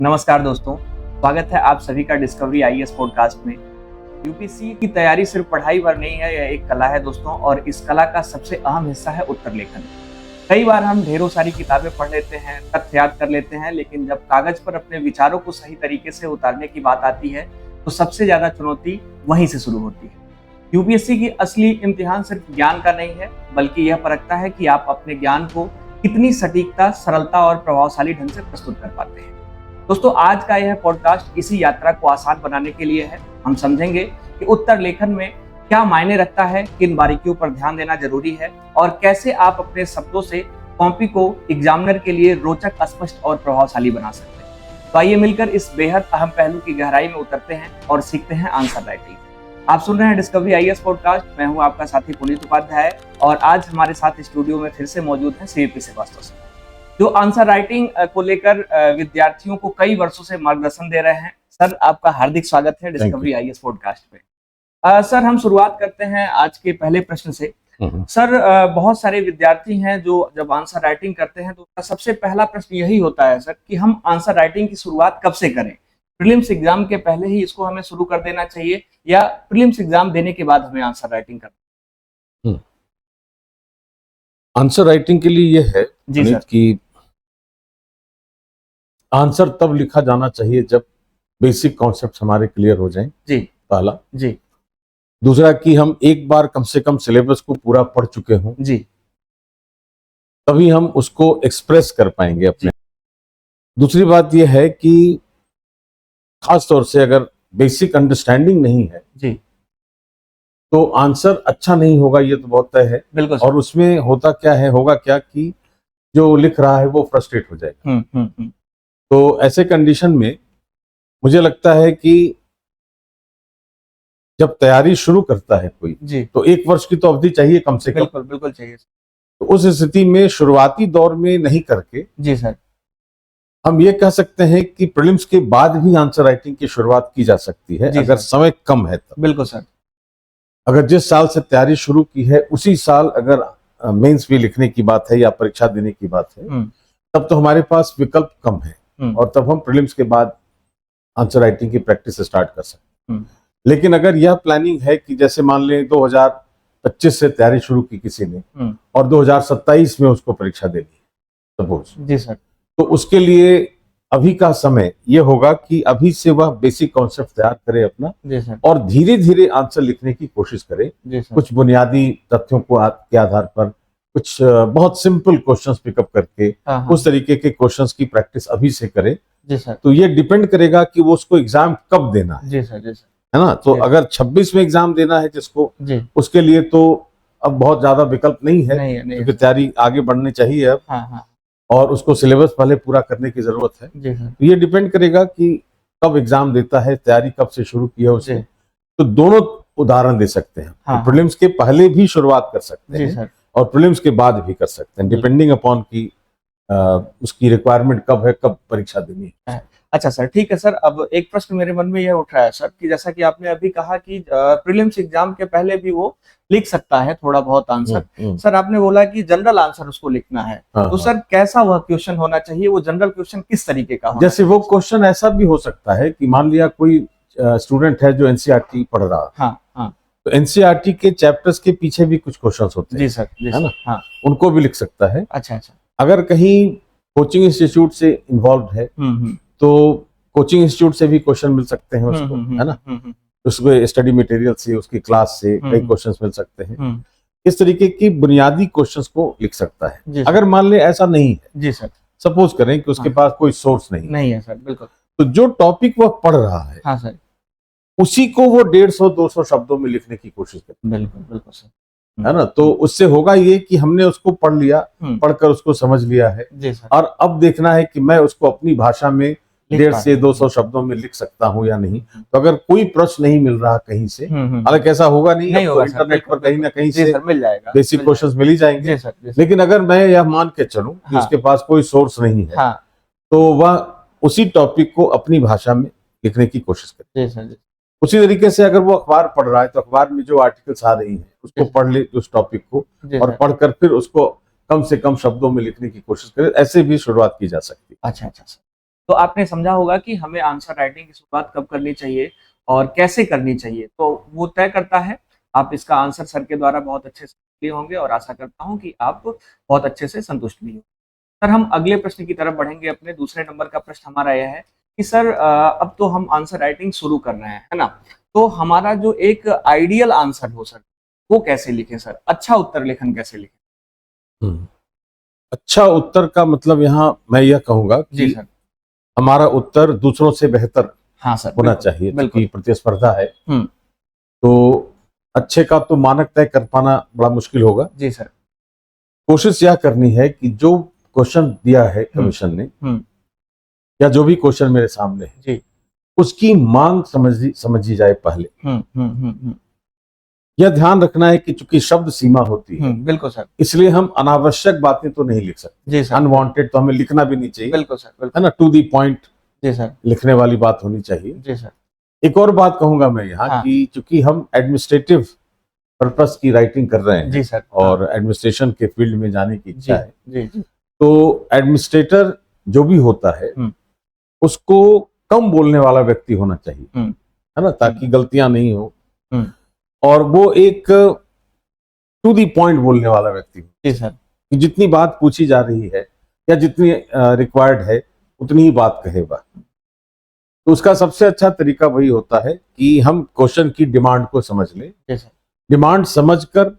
नमस्कार दोस्तों, स्वागत है आप सभी का डिस्कवरी आईएएस पॉडकास्ट में। यूपीएससी की तैयारी सिर्फ पढ़ाई भर नहीं है, यह एक कला है दोस्तों, और इस कला का सबसे अहम हिस्सा है उत्तर लेखन। कई बार हम ढेरों सारी किताबें पढ़ लेते हैं, तथ्य याद कर लेते हैं, लेकिन जब कागज पर अपने विचारों को सही तरीके से उतारने की बात आती है तो सबसे ज्यादा चुनौती वहीं से शुरू होती है। यूपीएससी की असली इम्तिहान सिर्फ ज्ञान का नहीं है, बल्कि यह परखता है कि आप अपने ज्ञान को कितनी सटीकता, सरलता और प्रभावशाली ढंग से प्रस्तुत कर पाते हैं। दोस्तों, आज का यह पॉडकास्ट इसी यात्रा को आसान बनाने के लिए है। हम समझेंगे कि उत्तर लेखन में क्या मायने रखता है, किन बारीकियों पर ध्यान देना जरूरी है और कैसे आप अपने शब्दों से कॉपी को एग्जामिनर के लिए रोचक, स्पष्ट और प्रभावशाली बना सकते हैं। तो आइए मिलकर इस बेहद अहम पहलू की गहराई में उतरते हैं और सीखते हैं आंसर राइटिंग। आप सुन रहे हैं डिस्कवरी आईएएस पॉडकास्ट। मैं हूं आपका साथी पुनीत उपाध्याय और आज हमारे साथ स्टूडियो में फिर से मौजूद हैं सीवीपी श्रीवास्तव, जो आंसर राइटिंग को लेकर विद्यार्थियों को कई वर्षों से मार्गदर्शन दे रहे हैं। सर, आपका हार्दिक स्वागत है डिस्कवरी आईएएस पॉडकास्ट पे। सर, हम शुरुआत करते हैं आज के पहले प्रश्न से। सर, बहुत सारे विद्यार्थी हैं जो जब आंसर राइटिंग करते हैं तो उनका सबसे पहला प्रश्न यही होता है सर कि हम आंसर राइटिंग की शुरुआत कब से करें? प्रीलिम्स एग्जाम के पहले ही इसको हमें शुरू कर देना चाहिए या प्रीलिम्स एग्जाम देने के बाद हमें आंसर राइटिंग करना? आंसर राइटिंग के लिए यह है जी सर कि आंसर तब लिखा जाना चाहिए जब बेसिक कॉन्सेप्ट हमारे क्लियर हो जाएं। जी पहला। जी दूसरा कि हम एक बार कम से कम सिलेबस को पूरा पढ़ चुके हों, जी तभी हम उसको एक्सप्रेस कर पाएंगे अपने। दूसरी बात यह है कि खास तौर से अगर बेसिक अंडरस्टैंडिंग नहीं है जी तो आंसर अच्छा नहीं होगा, ये तो बहुत तय है। बिल्कुल और उसमें होता क्या है, होगा क्या कि जो लिख रहा है वो फ्रस्ट्रेट हो जाएगा। तो ऐसे कंडीशन में मुझे लगता है कि जब तैयारी शुरू करता है कोई जी तो 1 वर्ष की तो अवधि चाहिए कम से कम। बिल्कुल बिल्कुल चाहिए। तो उस स्थिति में शुरुआती दौर में नहीं करके जी सर हम ये कह सकते हैं कि प्रीलिम्स के बाद भी आंसर राइटिंग की शुरुआत की जा सकती है, अगर समय कम है तब। बिल्कुल सर। अगर जिस साल से तैयारी शुरू की है उसी साल अगर मेंस भी लिखने की बात है या परीक्षा देने की बात है, तब तो हमारे पास विकल्प कम है और तब हम प्रीलिम्स के बाद आंसर राइटिंग की प्रैक्टिस स्टार्ट कर सकते हैं। लेकिन अगर यह प्लानिंग है कि जैसे मान लें 2025 से तैयारी शुरू की किसी ने और 2027 में उसको परीक्षा देनी है सपोज, जी सर, तो उसके लिए अभी का समय यह होगा कि अभी से वह बेसिक कॉन्सेप्ट तैयार करे अपना। जी सर। और धीरे धीरे आंसर लिखने की कोशिश करे। जी सर। कुछ बुनियादी तथ्यों को के आधार पर कुछ बहुत सिंपल क्वेश्चंस पिकअप करके उस तरीके के क्वेश्चंस की प्रैक्टिस अभी से करे। जी सर। तो ये डिपेंड करेगा कि वो उसको एग्जाम कब देना है। जी सर। जी सर। है ना? तो अगर 26 में एग्जाम देना है जिसको, उसके लिए तो अब बहुत ज्यादा विकल्प नहीं है, क्योंकि तैयारी आगे बढ़नी चाहिए अब। और उसको सिलेबस पहले पूरा करने की जरूरत है। तो ये डिपेंड करेगा कि कब एग्जाम देता है, तैयारी कब से शुरू की है उसने। तो दोनों उदाहरण दे सकते हैं। तो प्रीलिम्स के पहले भी शुरुआत कर सकते हैं और प्रीलिम्स के बाद भी कर सकते हैं, डिपेंडिंग अपॉन की उसकी रिक्वायरमेंट कब है, कब परीक्षा देनी है। अच्छा सर, ठीक है सर। अब एक प्रश्न मेरे मन में यह उठ रहा है सर कि जैसा कि आपने अभी कहा कि प्रीलिम्स एग्जाम के पहले भी वो लिख सकता है थोड़ा बहुत आंसर। सर, आपने बोला कि जनरल आंसर उसको लिखना है, तो सर कैसा वह क्वेश्चन होना चाहिए? वो जनरल क्वेश्चन किस तरीके का होना? जैसे वो क्वेश्चन ऐसा भी हो सकता है कि मान लिया कोई स्टूडेंट है जो एनसीईआरटी पढ़ रहा है, तो एनसीईआरटी के चैप्टर्स के पीछे भी कुछ क्वेश्चंस होते हैं। जी सर, है ना? उनको भी लिख सकता है। अच्छा अच्छा। अगर कहीं कोचिंग इंस्टीट्यूट से इन्वॉल्व है तो कोचिंग इंस्टीट्यूट से भी क्वेश्चन मिल सकते हैं उसको, है ना? उसके स्टडी मटेरियल से, उसकी क्लास से कई क्वेश्चंस मिल सकते हैं। इस तरीके की बुनियादी क्वेश्चंस को लिख सकता है। अगर मान ले ऐसा नहीं है, जी सर, सपोज करें कि उसके पास कोई सोर्स नहीं है सर, बिल्कुल, तो जो टॉपिक वह पढ़ रहा है, हाँ सर, उसी को वो 150-200 शब्दों में लिखने की कोशिश करे। बिल्कुल बिल्कुल सर, है ना? तो उससे होगा ये कि हमने उसको पढ़ लिया, पढ़कर उसको समझ लिया है, और अब देखना है कि मैं उसको अपनी भाषा में 150 से 200 शब्दों में लिख सकता हूँ या नहीं। तो अगर कोई प्रश्न नहीं मिल रहा कहीं से, हालांकि ऐसा होगा नहीं होगा, इंटरनेट पर कहीं ना कहीं से मिल जाएगा, बेसिक क्वेश्चंस मिल ही जाएंगे। लेकिन अगर मैं यह मान के चलूं कि उसके पास कोई सोर्स नहीं है, तो वह उसी टॉपिक को अपनी भाषा में लिखने की कोशिश करे। उसी तरीके से अगर वो अखबार पढ़ रहा है तो अखबार में जो आर्टिकल्स आ रही हैं उसको पढ़ ले, उस टॉपिक को, और पढ़कर फिर उसको कम से कम शब्दों में लिखने की कोशिश करे। ऐसे भी शुरुआत की जा सकती है। अच्छा अच्छा। तो आपने समझा होगा कि हमें आंसर राइटिंग की शुरुआत कब करनी चाहिए और कैसे करनी चाहिए, तो वो तय करता है। आप इसका आंसर सर के द्वारा बहुत अच्छे से दिए होंगे और आशा करता हूँ कि आप बहुत अच्छे से संतुष्ट भी हो। सर, हम अगले प्रश्न की तरफ बढ़ेंगे। अपने दूसरे नंबर का प्रश्न हमारा यह है कि सर, अब तो हम आंसर राइटिंग शुरू कर रहे हैं, है ना? तो हमारा जो एक आइडियल आंसर हो सर, वो कैसे लिखें सर? अच्छा उत्तर लेखन कैसे लिखें? अच्छा उत्तर का मतलब यहाँ मैं यह कहूंगा जी कि सर, हमारा उत्तर दूसरों से बेहतर हाँ सर, होना बिल्कुल, चाहिए, बिल्कुल। क्योंकि प्रतिस्पर्धा है। हुँ, तो अच्छे का तो मानक तय कर पाना बड़ा मुश्किल होगा। जी सर। कोशिश यह करनी है कि जो क्वेश्चन दिया है कमीशन ने, हुँ, या जो भी क्वेश्चन मेरे सामने है, जी। उसकी मांग समझी जाए पहले। हुँ। यह ध्यान रखना है कि चूंकि शब्द सीमा होती है, बिल्कुल सर। इसलिए हम अनावश्यक बातें तो नहीं लिख सकते। जी सर। अनवांटेड तो हमें लिखना भी नहीं चाहिए। बिल्कुल सर, बिल्कुल। है ना, टू दी पॉइंट जी सर। लिखने वाली बात होनी चाहिए। जी सर। एक और बात कहूंगा मैं यहाँ हाँ। कि चूंकि हम एडमिनिस्ट्रेटिव पर्पस की राइटिंग कर रहे हैं, जी सर। और एडमिनिस्ट्रेशन के फील्ड में जाने की इच्छा है, जी। तो एडमिनिस्ट्रेटर जो भी होता है उसको कम बोलने वाला व्यक्ति होना चाहिए, है ना, ताकि गलतियां नहीं हो, और वो एक टू दी पॉइंट बोलने वाला व्यक्ति हो। जी सर। कि जितनी बात पूछी जा रही है या जितनी रिक्वायर्ड है उतनी ही बात कहेगा। तो उसका सबसे अच्छा तरीका वही होता है कि हम क्वेश्चन की डिमांड को समझ लें, डिमांड समझकर,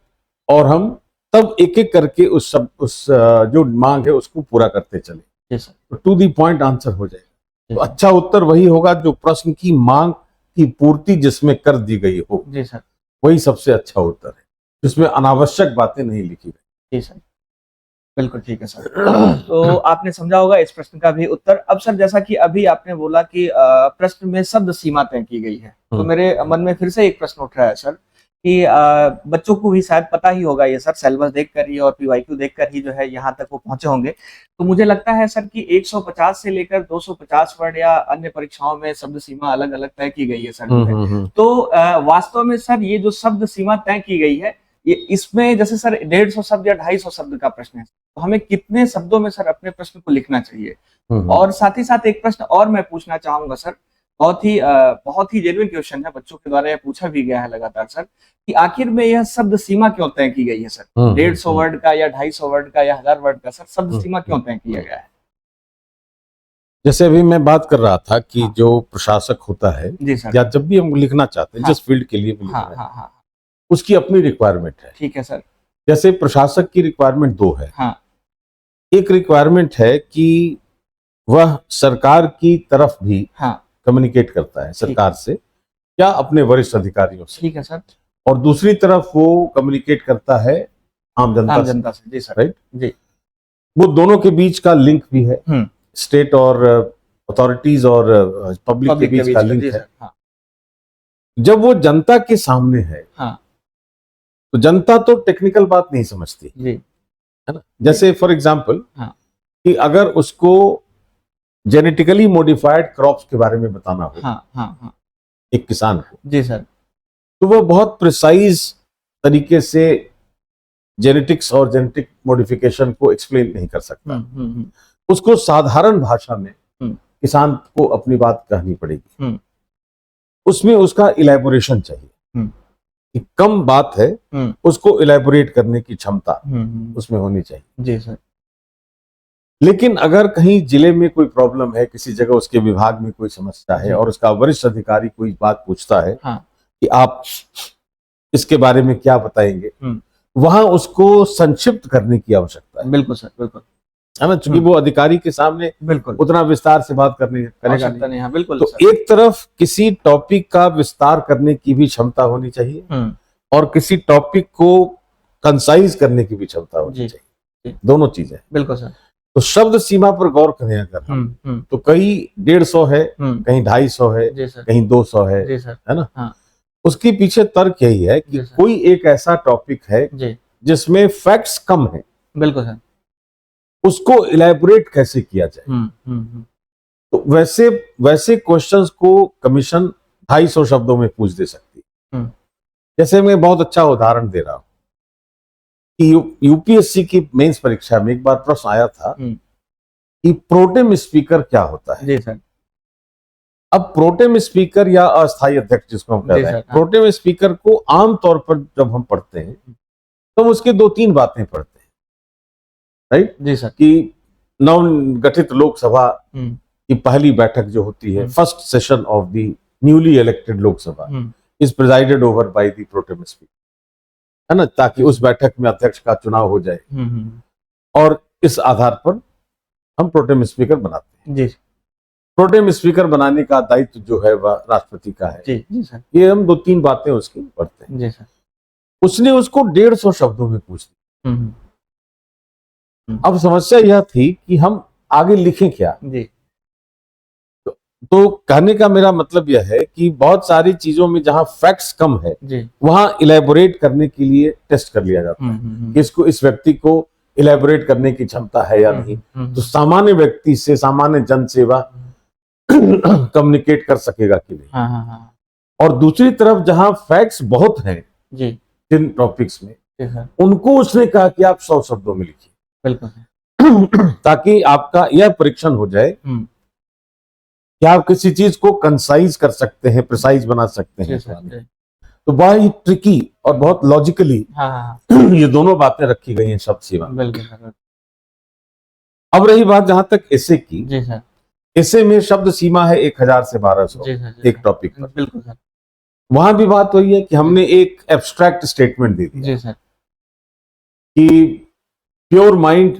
और हम तब एक एक करके उस जो मांग है उसको पूरा करते चले, तो टू दी पॉइंट आंसर हो जाएगा। तो अच्छा उत्तर वही होगा जो प्रश्न की मांग की पूर्ति जिसमें कर दी गई हो। जी सर। वही सबसे अच्छा उत्तर है, जिसमें अनावश्यक बातें नहीं लिखी गई। जी सर, बिल्कुल ठीक है सर। तो आपने समझा होगा इस प्रश्न का भी उत्तर। अब सर, जैसा कि अभी आपने बोला कि प्रश्न में शब्द सीमा तय की गई है, तो मेरे मन में फिर से एक प्रश्न उठ रहा है सर कि बच्चों को भी शायद पता ही होगा ये सर, सिलेबस देखकर ही और पीवाईक्यू देखकर ही जो है यहाँ तक वो पहुंचे होंगे। तो मुझे लगता है सर कि 150 से लेकर 250 वर्ड या अन्य परीक्षाओं में शब्द सीमा अलग अलग तय की गई है सर जो है। तो वास्तव में सर, ये जो शब्द सीमा तय की गई है, ये इसमें जैसे सर 150 शब्द या 250 शब्द का प्रश्न है, तो हमें कितने शब्दों में सर अपने प्रश्न को लिखना चाहिए? और साथ ही साथ एक प्रश्न और मैं पूछना चाहूंगा सर, बहुत ही जेन्युइन क्वेश्चन है, बच्चों के द्वारा यह पूछा भी गया है लगातार सर, कि आखिर में यह शब्द सीमा क्यों तय की गई है सर? 150 वर्ड का या 250 वर्ड का या 1000 वर्ड का सर, शब्द सीमा क्यों तय किया गया है? जैसे अभी मैं बात कर रहा था कि जो प्रशासक होता है, जी सर, या जब भी हम लिखना चाहते हैं, जिस फील्ड के लिए भी लिख रहे हैं, उसकी अपनी रिक्वायरमेंट है। ठीक है सर। जैसे प्रशासक की रिक्वायरमेंट दो है। एक रिक्वायरमेंट है कि वह सरकार की तरफ भी कम्युनिकेट करता है, सरकार से या अपने वरिष्ठ अधिकारियों से। ठीक है सर। और दूसरी तरफ वो कम्युनिकेट करता है आम जनता से। जी सर, राइट जी। वो दोनों के बीच का लिंक भी है, स्टेट और अथॉरिटीज और पब्लिक के बीच का लिंक है। जब वो जनता के सामने है, तो जनता तो टेक्निकल बात नहीं समझती, है ना। जैसे फॉर एग्जांपल कि अगर उसको जेनेटिकली मॉडिफाइड क्रॉप्स के बारे में बताना हो एक किसान को, जी सर, तो वो बहुत प्रिसाइज तरीके से जेनेटिक्स और जेनेटिक मॉडिफिकेशन को एक्सप्लेन नहीं कर सकता। उसको साधारण भाषा में किसान को अपनी बात कहनी पड़ेगी। उसमें उसका इलैबोरेशन चाहिए, कि कम बात है, उसको इलैबोरेट करने की क्षमता उसमें होनी चाहिए। जी सर। लेकिन अगर कहीं जिले में कोई प्रॉब्लम है, किसी जगह उसके विभाग में कोई समस्या है, और उसका वरिष्ठ अधिकारी कोई बात पूछता है कि आप इसके बारे में क्या बताएंगे, वहां उसको संक्षिप्त करने की आवश्यकता है। बिल्कुल सर, बिल्कुल, है ना, क्योंकि वो अधिकारी के सामने बिल्कुल उतना विस्तार से बात करेगा नहीं। हाँ, बिल्कुल। तो सर, एक तरफ किसी टॉपिक का विस्तार करने की भी क्षमता होनी चाहिए, और किसी टॉपिक को कंसाइज करने की भी क्षमता होनी चाहिए। दोनों चीजें। बिल्कुल सर। तो शब्द सीमा पर गौर करें अगर हम, तो कहीं 150 है, कहीं 250 है, कहीं 200 है ना। उसके पीछे तर्क यही है कि कोई एक ऐसा टॉपिक है जिसमें फैक्ट्स कम है। बिल्कुल सर। उसको इलैबोरेट कैसे किया जाए। तो वैसे क्वेश्चंस को कमीशन 250 शब्दों में पूछ दे सकती है। जैसे मैं बहुत अच्छा उदाहरण दे रहा हूं कि यूपीएससी की मेंस परीक्षा में एक बार प्रश्न आया था कि प्रोटेम स्पीकर क्या होता है। जी सर। अब प्रोटेम स्पीकर या अस्थायी अध्यक्ष जिसको हम कह रहे हैं, प्रोटेम स्पीकर को आमतौर पर जब हम पढ़ते हैं तो उसके 2-3 बातें पढ़ते हैं, राइट जी सर, कि नवगठित लोकसभा की पहली बैठक जो होती है, first session of the newly elected Lok Sabha is presided over by the protem speaker, है ना, ताकि उस बैठक में अध्यक्ष का चुनाव हो जाए और इस आधार पर हम प्रोटेम स्पीकर बनाते हैं। जी, प्रोटेम स्पीकर बनाने का दायित्व जो है वह राष्ट्रपति का है। जी सर। ये हम 2-3 बातें उसकी पढ़ते हैं। जी सर। उसने उसको 150 शब्दों में पूछ दिया। अब समस्या यह थी कि हम आगे लिखें क्या। जी। तो कहने का मेरा मतलब यह है कि बहुत सारी चीजों में जहां फैक्ट्स कम है वहां इलेबोरेट करने के लिए टेस्ट कर लिया जाता है कि इसको, इस व्यक्ति को इलेबोरेट करने की क्षमता है या नहीं। तो सामान्य व्यक्ति से, सामान्य जनसेवा कम्युनिकेट कर सकेगा कि नहीं। हाँ। और दूसरी तरफ जहां फैक्ट्स बहुत हैं जी जिन टॉपिक्स में, उनको उसने कहा कि आप 100 शब्दों में लिखिए, बिल्कुल, ताकि आपका यह परीक्षण हो जाए कि आप किसी चीज को कंसाइज कर सकते हैं, प्रिसाइज बना सकते हैं। तो बहुत ही ट्रिकी और बहुत लॉजिकली ये दोनों बातें रखी गई हैं शब्द सीमा। अब रही बात जहां तक ऐसे की, जी सर, ऐसे में शब्द सीमा है 1000 से 1200 एक टॉपिक पर। बिल्कुल सर। वहां भी बात हुई है कि हमने एक एब्स्ट्रैक्ट स्टेटमेंट दे दिया, जी सर, कि pure mind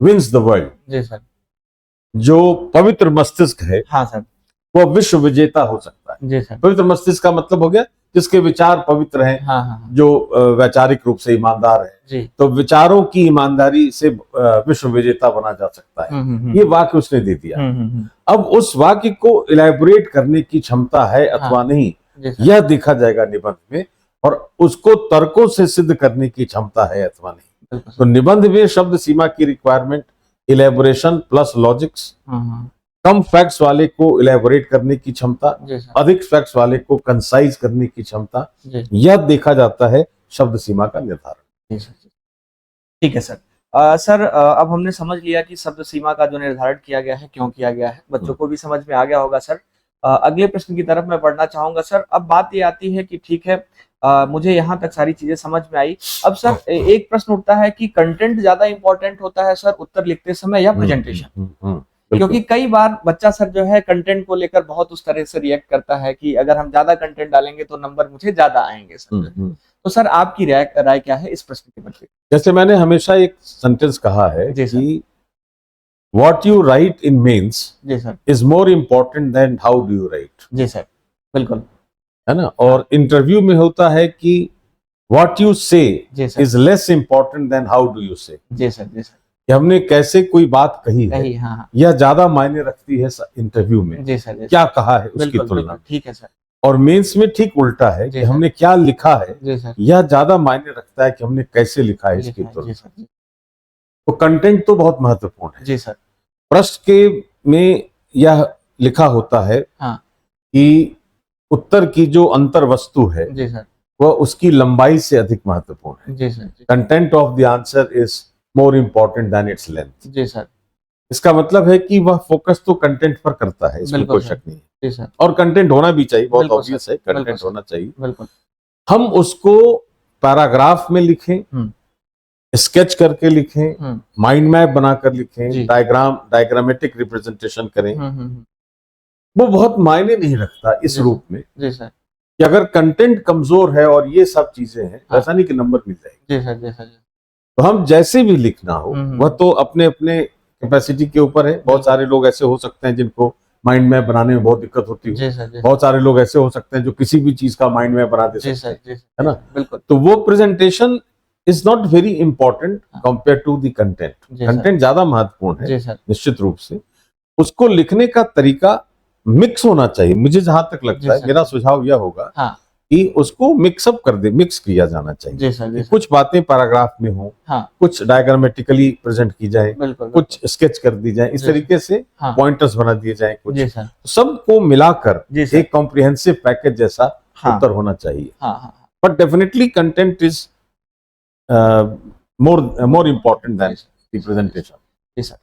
wins the world. जी सर। जो पवित्र मस्तिष्क है, हाँ सर, वो विश्व विजेता हो सकता है। जी सर। पवित्र मस्तिष्क का मतलब हो गया जिसके विचार पवित्र हैं, हाँ। जो वैचारिक रूप से ईमानदार है। जी। तो विचारों की ईमानदारी से विश्व विजेता बना जा सकता है। ये वाक्य उसने दे दिया। अब उस वाक्य को इलैबोरेट करने की क्षमता है अथवा नहीं, यह देखा जाएगा निबंध में, और उसको तर्कों से सिद्ध करने की क्षमता है अथवा नहीं। तो निबंध में शब्द सीमा की रिक्वायरमेंट इलेबोरेशन प्लस लॉजिक्स, कम फैक्ट्स वाले को इलेबोरेट करने की क्षमता, अधिक फैक्ट्स वाले को कंसाइज करने की क्षमता, यह देखा जाता है शब्द सीमा का निर्धारण। ठीक है सर। सर अब हमने समझ लिया कि शब्द सीमा का जो निर्धारण किया गया है क्यों किया गया है, बच्चों को भी समझ में आ गया होगा सर। अगले प्रश्न की तरफ मैं बढ़ना चाहूंगा सर। अब बात ये आती है कि ठीक है, मुझे यहाँ तक सारी चीजें समझ में आई। अब सर एक प्रश्न उठता है कि कंटेंट ज्यादा इंपॉर्टेंट होता है सर उत्तर लिखते समय या प्रेजेंटेशन? क्योंकि कई बार बच्चा सर जो है कंटेंट को लेकर बहुत उस तरह से रिएक्ट करता है कि अगर हम ज्यादा कंटेंट डालेंगे तो नंबर मुझे ज्यादा आएंगे सर। तो सर आपकी राय क्या है इस प्रश्न के प्रति? जैसे मैंने हमेशा एक सेंटेंस कहा है कि what you write in mains is more important than how do you write. जी सर, बिल्कुल, है ना। और इंटरव्यू में होता है कि what you say is less important than how do you say. जी सर, जी सर, कि हमने कैसे कोई बात कही है, हाँ, यह ज्यादा मायने रखती है इंटरव्यू में। जी सर, क्या कहा है उसकी तुलना। ठीक है सर। और मेंस में ठीक उल्टा है कि हमने क्या लिखा है यह ज्यादा मायने रखता है कि हमने कैसे लिखा है इसकी तुलना। तो कंटेंट तो बहुत महत्वपूर्ण है। जी सर। प्रश्न के में यह लिखा होता है कि उत्तर की जो अंतर वस्तु है वह उसकी लंबाई से अधिक महत्वपूर्ण है। जी sir. Content of the answer is more important than its length. जी सर। इसका मतलब है कि वह फोकस तो कंटेंट पर करता है, इसमें कोई शक नहीं है। जी सर। और कंटेंट होना भी चाहिए, बहुत ऑब्वियस है, कंटेंट होना चाहिए। बिल्कुल। हम उसको पैराग्राफ में लिखें, स्केच करके लिखें, माइंड मैप बनाकर लिखें, डायग्रामेटिक रिप्रेजेंटेशन करें, वो बहुत मायने नहीं रखता इस रूप में। जी सर। कि अगर कंटेंट कमजोर है और ये सब चीजें हैं, ऐसा नहीं कि नंबर मिल जाएंगे। जी सर, जी सर। तो हम जैसे भी लिखना हो वह तो अपने अपने कैपेसिटी के ऊपर है। बहुत सारे लोग ऐसे हो सकते हैं जिनको माइंड मैप बनाने में बहुत दिक्कत होती है। बहुत सारे लोग ऐसे हो सकते हैं जो किसी भी चीज का माइंड मैप बना दे सकते हैं, है ना। बिल्कुल। तो वो presentation is not very important compare to the content. Content ज्यादा महत्वपूर्ण है निश्चित रूप से। उसको लिखने का तरीका मिक्स होना चाहिए। मुझे जहां तक लगता है, मेरा सुझाव यह होगा कि उसको मिक्सअप कर दे, मिक्स किया जाना चाहिए। कुछ बातें पैराग्राफ में हो, कुछ डायग्रामेटिकली प्रेजेंट की जाए, कुछ स्केच कर दी जाए, इस तरीके से पॉइंटर्स बना दिए जाए, कुछ सबको मिलाकर एक कॉम्प्रिहेंसिव पैकेज जैसा उत्तर होना चाहिए। But definitely content is more important than the presentation. जी सर।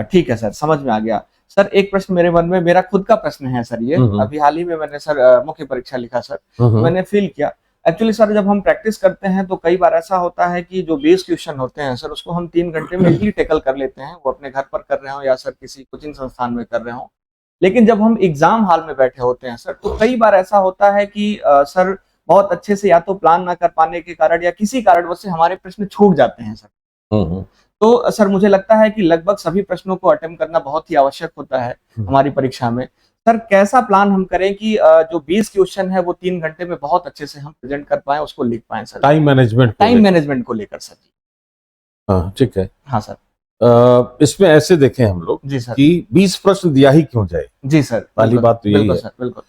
ठीक है सर, समझ में आ गया। सर एक प्रश्न मेरे मन में, मेरा खुद का प्रश्न है सर ये। अभी हाल ही में मैंने सर मुख्य परीक्षा लिखा सर, मैंने फील किया एक्चुअली सर, जब हम प्रैक्टिस करते हैं तो कई बार ऐसा होता है कि जो बेस क्वेश्चन होते हैं सर, उसको हम 3 घंटे में इजीली टैकल कर लेते हैं, वो अपने घर पर कर रहे हो या सर किसी कोचिंग संस्थान में कर रहे हो। लेकिन जब हम एग्जाम हॉल में बैठे होते हैं सर, तो कई बार ऐसा होता है कि सर बहुत अच्छे से या तो प्लान ना कर पाने के कारण या किसी कारणवश से हमारे प्रश्न छूट जाते हैं सर। तो सर मुझे लगता है कि लगभग सभी प्रश्नों को अटेम्प्ट करना बहुत ही आवश्यक होता है हमारी परीक्षा में। सर कैसा प्लान हम करें कि जो 20 क्वेश्चन है वो 3 घंटे में बहुत अच्छे से हम प्रेजेंट कर पाए, उसको लिख पाए सर। टाइम मैनेजमेंट को लेकर सर। हाँ ठीक है। हाँ सर। इसमें ऐसे देखें हम लोग जी सर कि 20 प्रश्न दिया ही क्यों जाए। जी सर, पहली बात तो यही है सर, बिल्कुल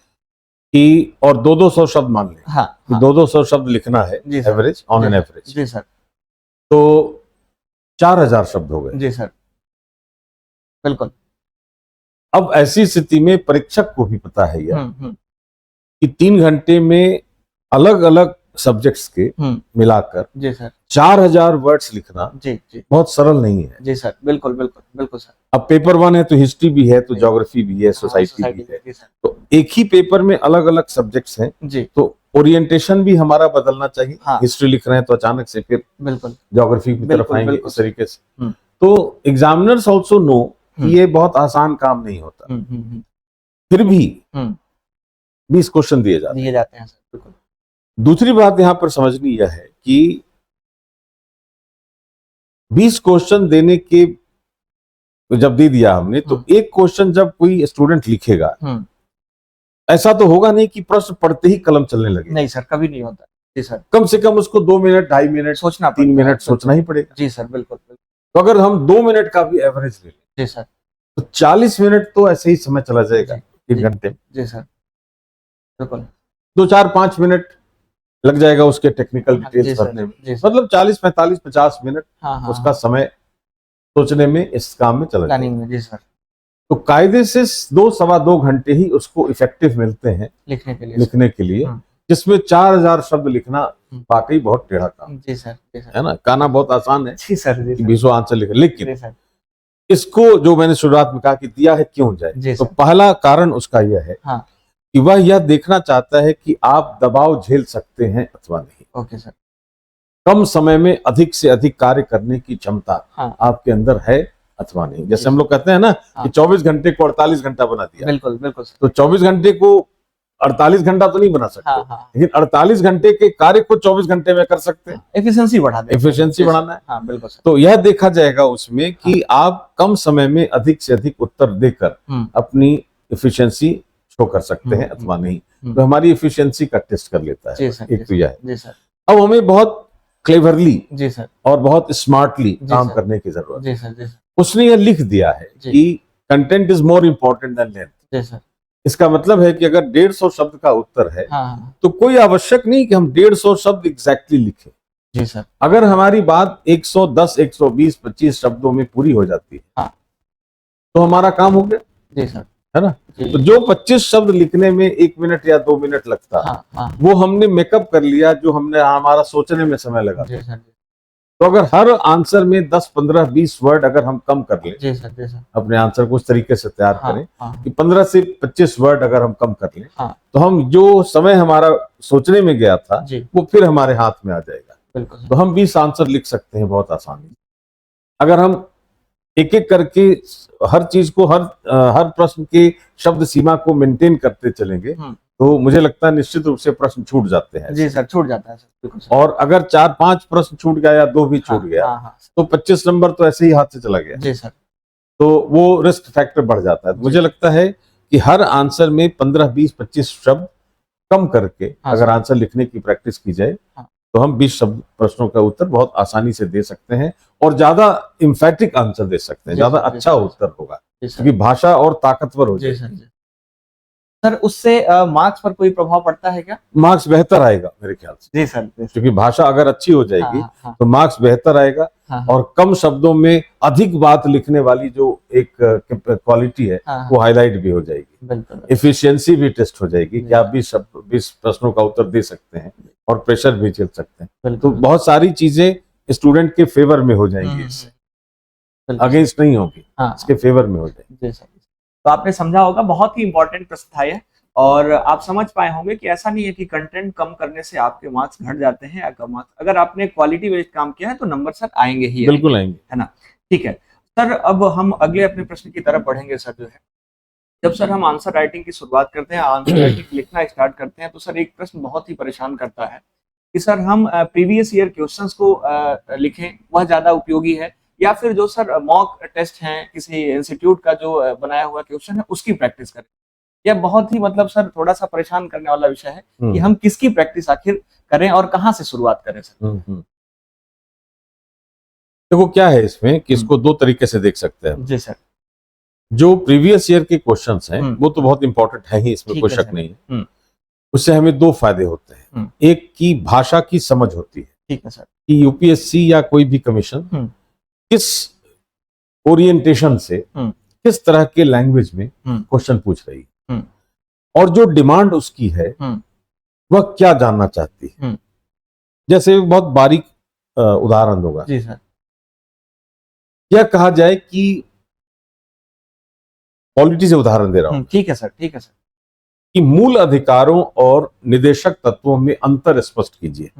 कि और 200 शब्द मान लें। हाँ, कि 200 शब्द लिखना है एवरेज, ऑन एन एवरेज। जी सर। तो 4000 शब्द हो गए। जी सर, बिल्कुल। अब ऐसी स्थिति में परीक्षक को भी पता है यह कि 3 घंटे में अलग अलग सब्जेक्ट्स के मिलाकर जी सर 4000 वर्ड्स लिखना जी बहुत सरल नहीं है। जी सर, बिल्कुल बिल्कुल बिल्कुल सर। अब पेपर 1 है तो हिस्ट्री भी है, तो ज्योग्राफी भी है, सोसाइटी भी है, तो एक ही पेपर में अलग अलग सब्जेक्ट्स हैं जी। तो ओरिएंटेशन भी हमारा बदलना चाहिए। हिस्ट्री लिख रहे हैं तो अचानक से फिर बिल्कुल ज्योग्राफी की तरफ आएंगे, इस तरीके से। तो एग्जामिनर्स ऑल्सो नो कि ये बहुत आसान काम नहीं होता, फिर भी 20 क्वेश्चन दिए जाते हैं सर। बिल्कुल। दूसरी बात यहां पर समझनी यह है कि 20 क्वेश्चन देने के जब दे दिया हमने, तो एक क्वेश्चन जब कोई स्टूडेंट लिखेगा, ऐसा तो होगा नहीं कि प्रश्न पढ़ते ही कलम चलने लगे। नहीं सर, कभी नहीं होता जी सर। कम से कम उसको 2 मिनट, 2.5 मिनट सोचना, 3 मिनट सोचना ही पड़ेगा। जी सर, बिल्कुल। तो अगर हम 2 मिनट का भी एवरेज ले लें जी सर, तो 40 मिनट तो ऐसे ही समय चला जाएगा 3 घंटे में। जी सर, बिल्कुल। 2, 4, 5 मिनट लग जाएगा उसके टेक्निकल डिटेल्स भरने में। मतलब 40, 45, 50 मिनट उसका समय सोचने में, इस काम में चला जाएगा। जी सर। तो कायदे से 2 सवा 2 घंटे ही उसको इफेक्टिव मिलते हैं लिखने के लिए, जिसमें 4000 शब्द लिखना वाकई बहुत टेढ़ा काम जी सर, है ना। कहना बहुत आसान है जी सर, 20 आंसर लिखे, लेकिन इसको जो मैंने शुरुआत में कहा कि दिया है क्यों जाए, तो पहला कारण उसका यह है कि वह यह देखना चाहता है कि आप दबाव झेल सकते हैं अथवा नहीं। Okay sir. कम समय में अधिक से अधिक कार्य करने की क्षमता आपके अंदर है अथवा नहीं। जैसे हम लोग कहते हैं ना कि 24 घंटे को 48 घंटा बना दिया। बिल्कुल बिल्कुल। तो 24 घंटे को 48 घंटा तो नहीं बना सकते, लेकिन 48 घंटे के कार्य को 24 घंटे में कर सकते हैं। एफिशिएंसी बढ़ाना है। हाँ, बिल्कुल सर। तो यह देखा जाएगा उसमें कि आप कम समय में अधिक से अधिक उत्तर देकर अपनी एफिशिएंसी शो कर सकते हैं अथवा नहीं। तो हमारी एफिशिएंसी का टेस्ट कर लेता है। एक तो यह है। अब हमें बहुत क्लेवरली जी सर और बहुत स्मार्टली काम करने की जरूरत जी सर, जी सर। उसने यह लिख दिया है कि content is more important than length. जी सर। इसका इसका मतलब है कि अगर 150 शब्द का उत्तर है तो कोई आवश्यक नहीं कि हम 150 शब्द एग्जैक्टली लिखें। जी सर। अगर हमारी बात 110, 120, 25 शब्दों में पूरी हो जाती है तो हमारा काम हो गया। जी सर, है ना। तो जो 25 शब्द लिखने में 1 मिनट या 2 मिनट लगता वो हमने मेकअप कर लिया, जो हमने हमारा सोचने में समय लगा। जी सर। तो अगर हर आंसर में 10, 15, 20 वर्ड अगर हम कम कर लें, जी सर, जी सर। अपने आंसर को उस तरीके से तैयार करें कि 15 से 25 वर्ड अगर हम कम कर लें, तो हम जो समय हमारा सोचने में गया था वो फिर हमारे हाथ में आ जाएगा। बिल्कुल। तो हम 20 आंसर लिख सकते हैं बहुत आसानी से। अगर हम एक एक करके हर चीज को, हर प्रश्न के शब्द सीमा को मेंटेन करते चलेंगे तो मुझे लगता है निश्चित रूप से प्रश्न छूट जाते हैं। जी सर, छूट जाता है सर, बिल्कुल सर। और अगर 4-5 प्रश्न छूट गया या 2 भी छूट गया तो 25 नंबर तो ऐसे ही हाथ से चला गया। जी सर। तो वो रिस्क फैक्टर बढ़ जाता है। तो मुझे लगता है कि हर आंसर में 15, 20, 25 शब्द कम करके अगर आंसर लिखने की प्रैक्टिस की जाए तो हम 20 शब्द प्रश्नों का उत्तर बहुत आसानी से दे सकते हैं और ज्यादा इम्फेटिक आंसर दे सकते हैं, ज्यादा अच्छा उत्तर होगा, क्योंकि भाषा और ताकतवर हो जाएगी। सर उससे मार्क्स पर कोई प्रभाव पड़ता है क्या? मार्क्स बेहतर आएगा मेरे ख्याल से। जी सर, क्योंकि भाषा अगर अच्छी हो जाएगी तो मार्क्स बेहतर आएगा और कम शब्दों में अधिक बात लिखने वाली जो एक क्वालिटी है वो हाईलाइट भी हो जाएगी। एफिशिएंसी भी टेस्ट हो जाएगी कि आप 20 प्रश्नों का उत्तर दे सकते हैं और प्रेशर भी झेल सकते हैं। तो बहुत सारी चीजें स्टूडेंट के फेवर में हो जाएंगी इससे। अगेंस्ट नहीं होगी, इसके फेवर में हो जाएगी। जी सर। तो आपने समझा होगा, बहुत ही इंपॉर्टेंट प्रश्न था ये, और आप समझ पाए होंगे कि ऐसा नहीं है कि कंटेंट कम करने से आपके मार्क्स घट जाते हैं या कम मार्क्स, अगर आपने क्वालिटी बेस्ड काम किया है तो नंबर सर आएंगे ही, बिल्कुल आएंगे, है ना। ठीक है सर, अब हम अगले अपने प्रश्न की तरफ बढ़ेंगे सर। जो है, जब सर हम आंसर राइटिंग की शुरुआत करते हैं, आंसर राइटिंग लिखना स्टार्ट करते हैं, तो सर एक प्रश्न बहुत ही परेशान करता है कि सर हम प्रीवियस ईयर क्वेश्चंस को लिखें, वह ज्यादा उपयोगी है, या फिर जो सर मॉक टेस्ट हैं किसी इंस्टीट्यूट का जो बनाया हुआ क्वेश्चन है उसकी प्रैक्टिस करें। यह बहुत ही मतलब सर थोड़ा सा परेशान करने वाला विषय है कि हम किसकी प्रैक्टिस आखिर करें और कहां से शुरुआत करें सर। देखो क्या है इसमें कि इसको दो तरीके से देख सकते हैं। जी सर। जो प्रीवियस ईयर के क्वेश्चंस हैं वो तो बहुत इंपॉर्टेंट है ही, इसमें कोई शक नहीं है। उससे हमें दो फायदे होते हैं। एक की भाषा की समझ होती है, ठीक है सर, कि यूपीएससी या कोई भी कमीशन किस ओरिएंटेशन से किस तरह के लैंग्वेज में क्वेश्चन पूछ रही है, और जो डिमांड उसकी है वह क्या जानना चाहती है। जैसे बहुत बारीक उदाहरण होगा। जी सर। क्या कहा जाए कि पॉलिटी से उदाहरण दे रहा हूं। ठीक है सर, ठीक है सर। कि मूल अधिकारों और निदेशक तत्वों में अंतर स्पष्ट कीजिए।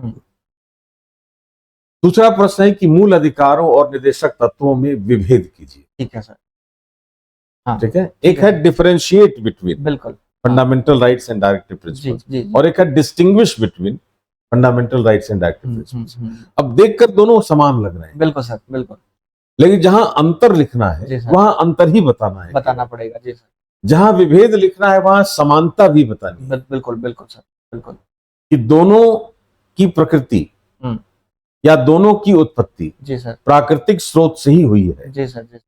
दूसरा प्रश्न है कि मूल अधिकारों और निदेशक तत्वों में विभेद कीजिए। ठीक है सर। हाँ, ठीक है। एक है डिफरेंशिएट बिटवीन, बिल्कुल, fundamental rights and directive principles, और एक है distinguish between fundamental rights and directive principles. अब देखकर दोनों समान लग रहे हैं। बिल्कुल सर, बिल्कुल। लेकिन जहां अंतर लिखना है वहां अंतर ही बताना पड़ेगा। जी सर। जहां विभेद लिखना है वहां समानता भी बतानी है। बिल्कुल बिल्कुल सर, बिल्कुल। कि दोनों की प्रकृति या दोनों की उत्पत्ति जी सर प्राकृतिक स्रोत से ही हुई है। जी सर। जी,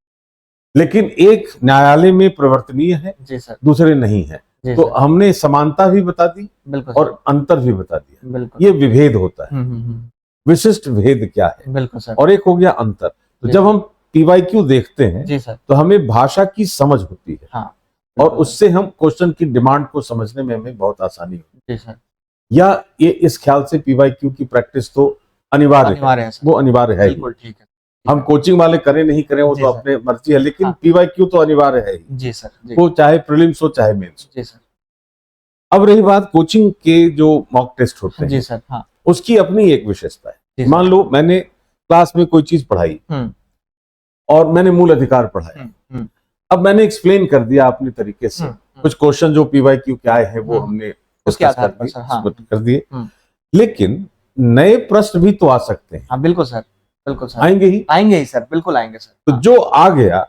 लेकिन एक न्यायालय में प्रवर्तनीय है, जी सर, दूसरे नहीं है। तो हमने समानता भी बता दी और अंतर भी बता दिया। ये विभेद होता है। विशिष्ट भेद क्या है, बिल्कुल सर। और एक हो गया अंतर। तो जब हम पीवाईक्यू देखते हैं जी सर, तो हमें भाषा की समझ होती है। हाँ, और उससे हम क्वेश्चन की डिमांड को समझने में हमें बहुत आसानी होती है। जी सर। या ये इस ख्याल से पीवाईक्यू की प्रैक्टिस तो अनिवार्य है, वो अनिवार्य है। बिल्कुल ठीक है। हम कोचिंग वाले करें नहीं करें वो तो अपने मर्जी है, लेकिन पीवाईक्यू तो अनिवार्य है ही। जी सर। वो चाहे प्रीलिम्स हो चाहे मेंस। जी सर। अब रही बात कोचिंग के जो मॉक टेस्ट होते हैं। जी सर, हाँ, उसकी अपनी एक विशेषता है। मान लो मैंने क्लास में कोई चीज पढ़ाई और मैंने मूल अधिकार पढ़ाया। अब मैंने एक्सप्लेन कर दिया अपने तरीके से। कुछ क्वेश्चन जो पीवाईक्यू के आए हैं वो हमने उसके आधार पर कर दिए। लेकिन नए प्रश्न भी तो आ सकते हैं। हाँ, बिल्कुल सर, बिल्कुल सर। आएंगे ही सर, बिल्कुल आएंगे सर। तो जो आ गया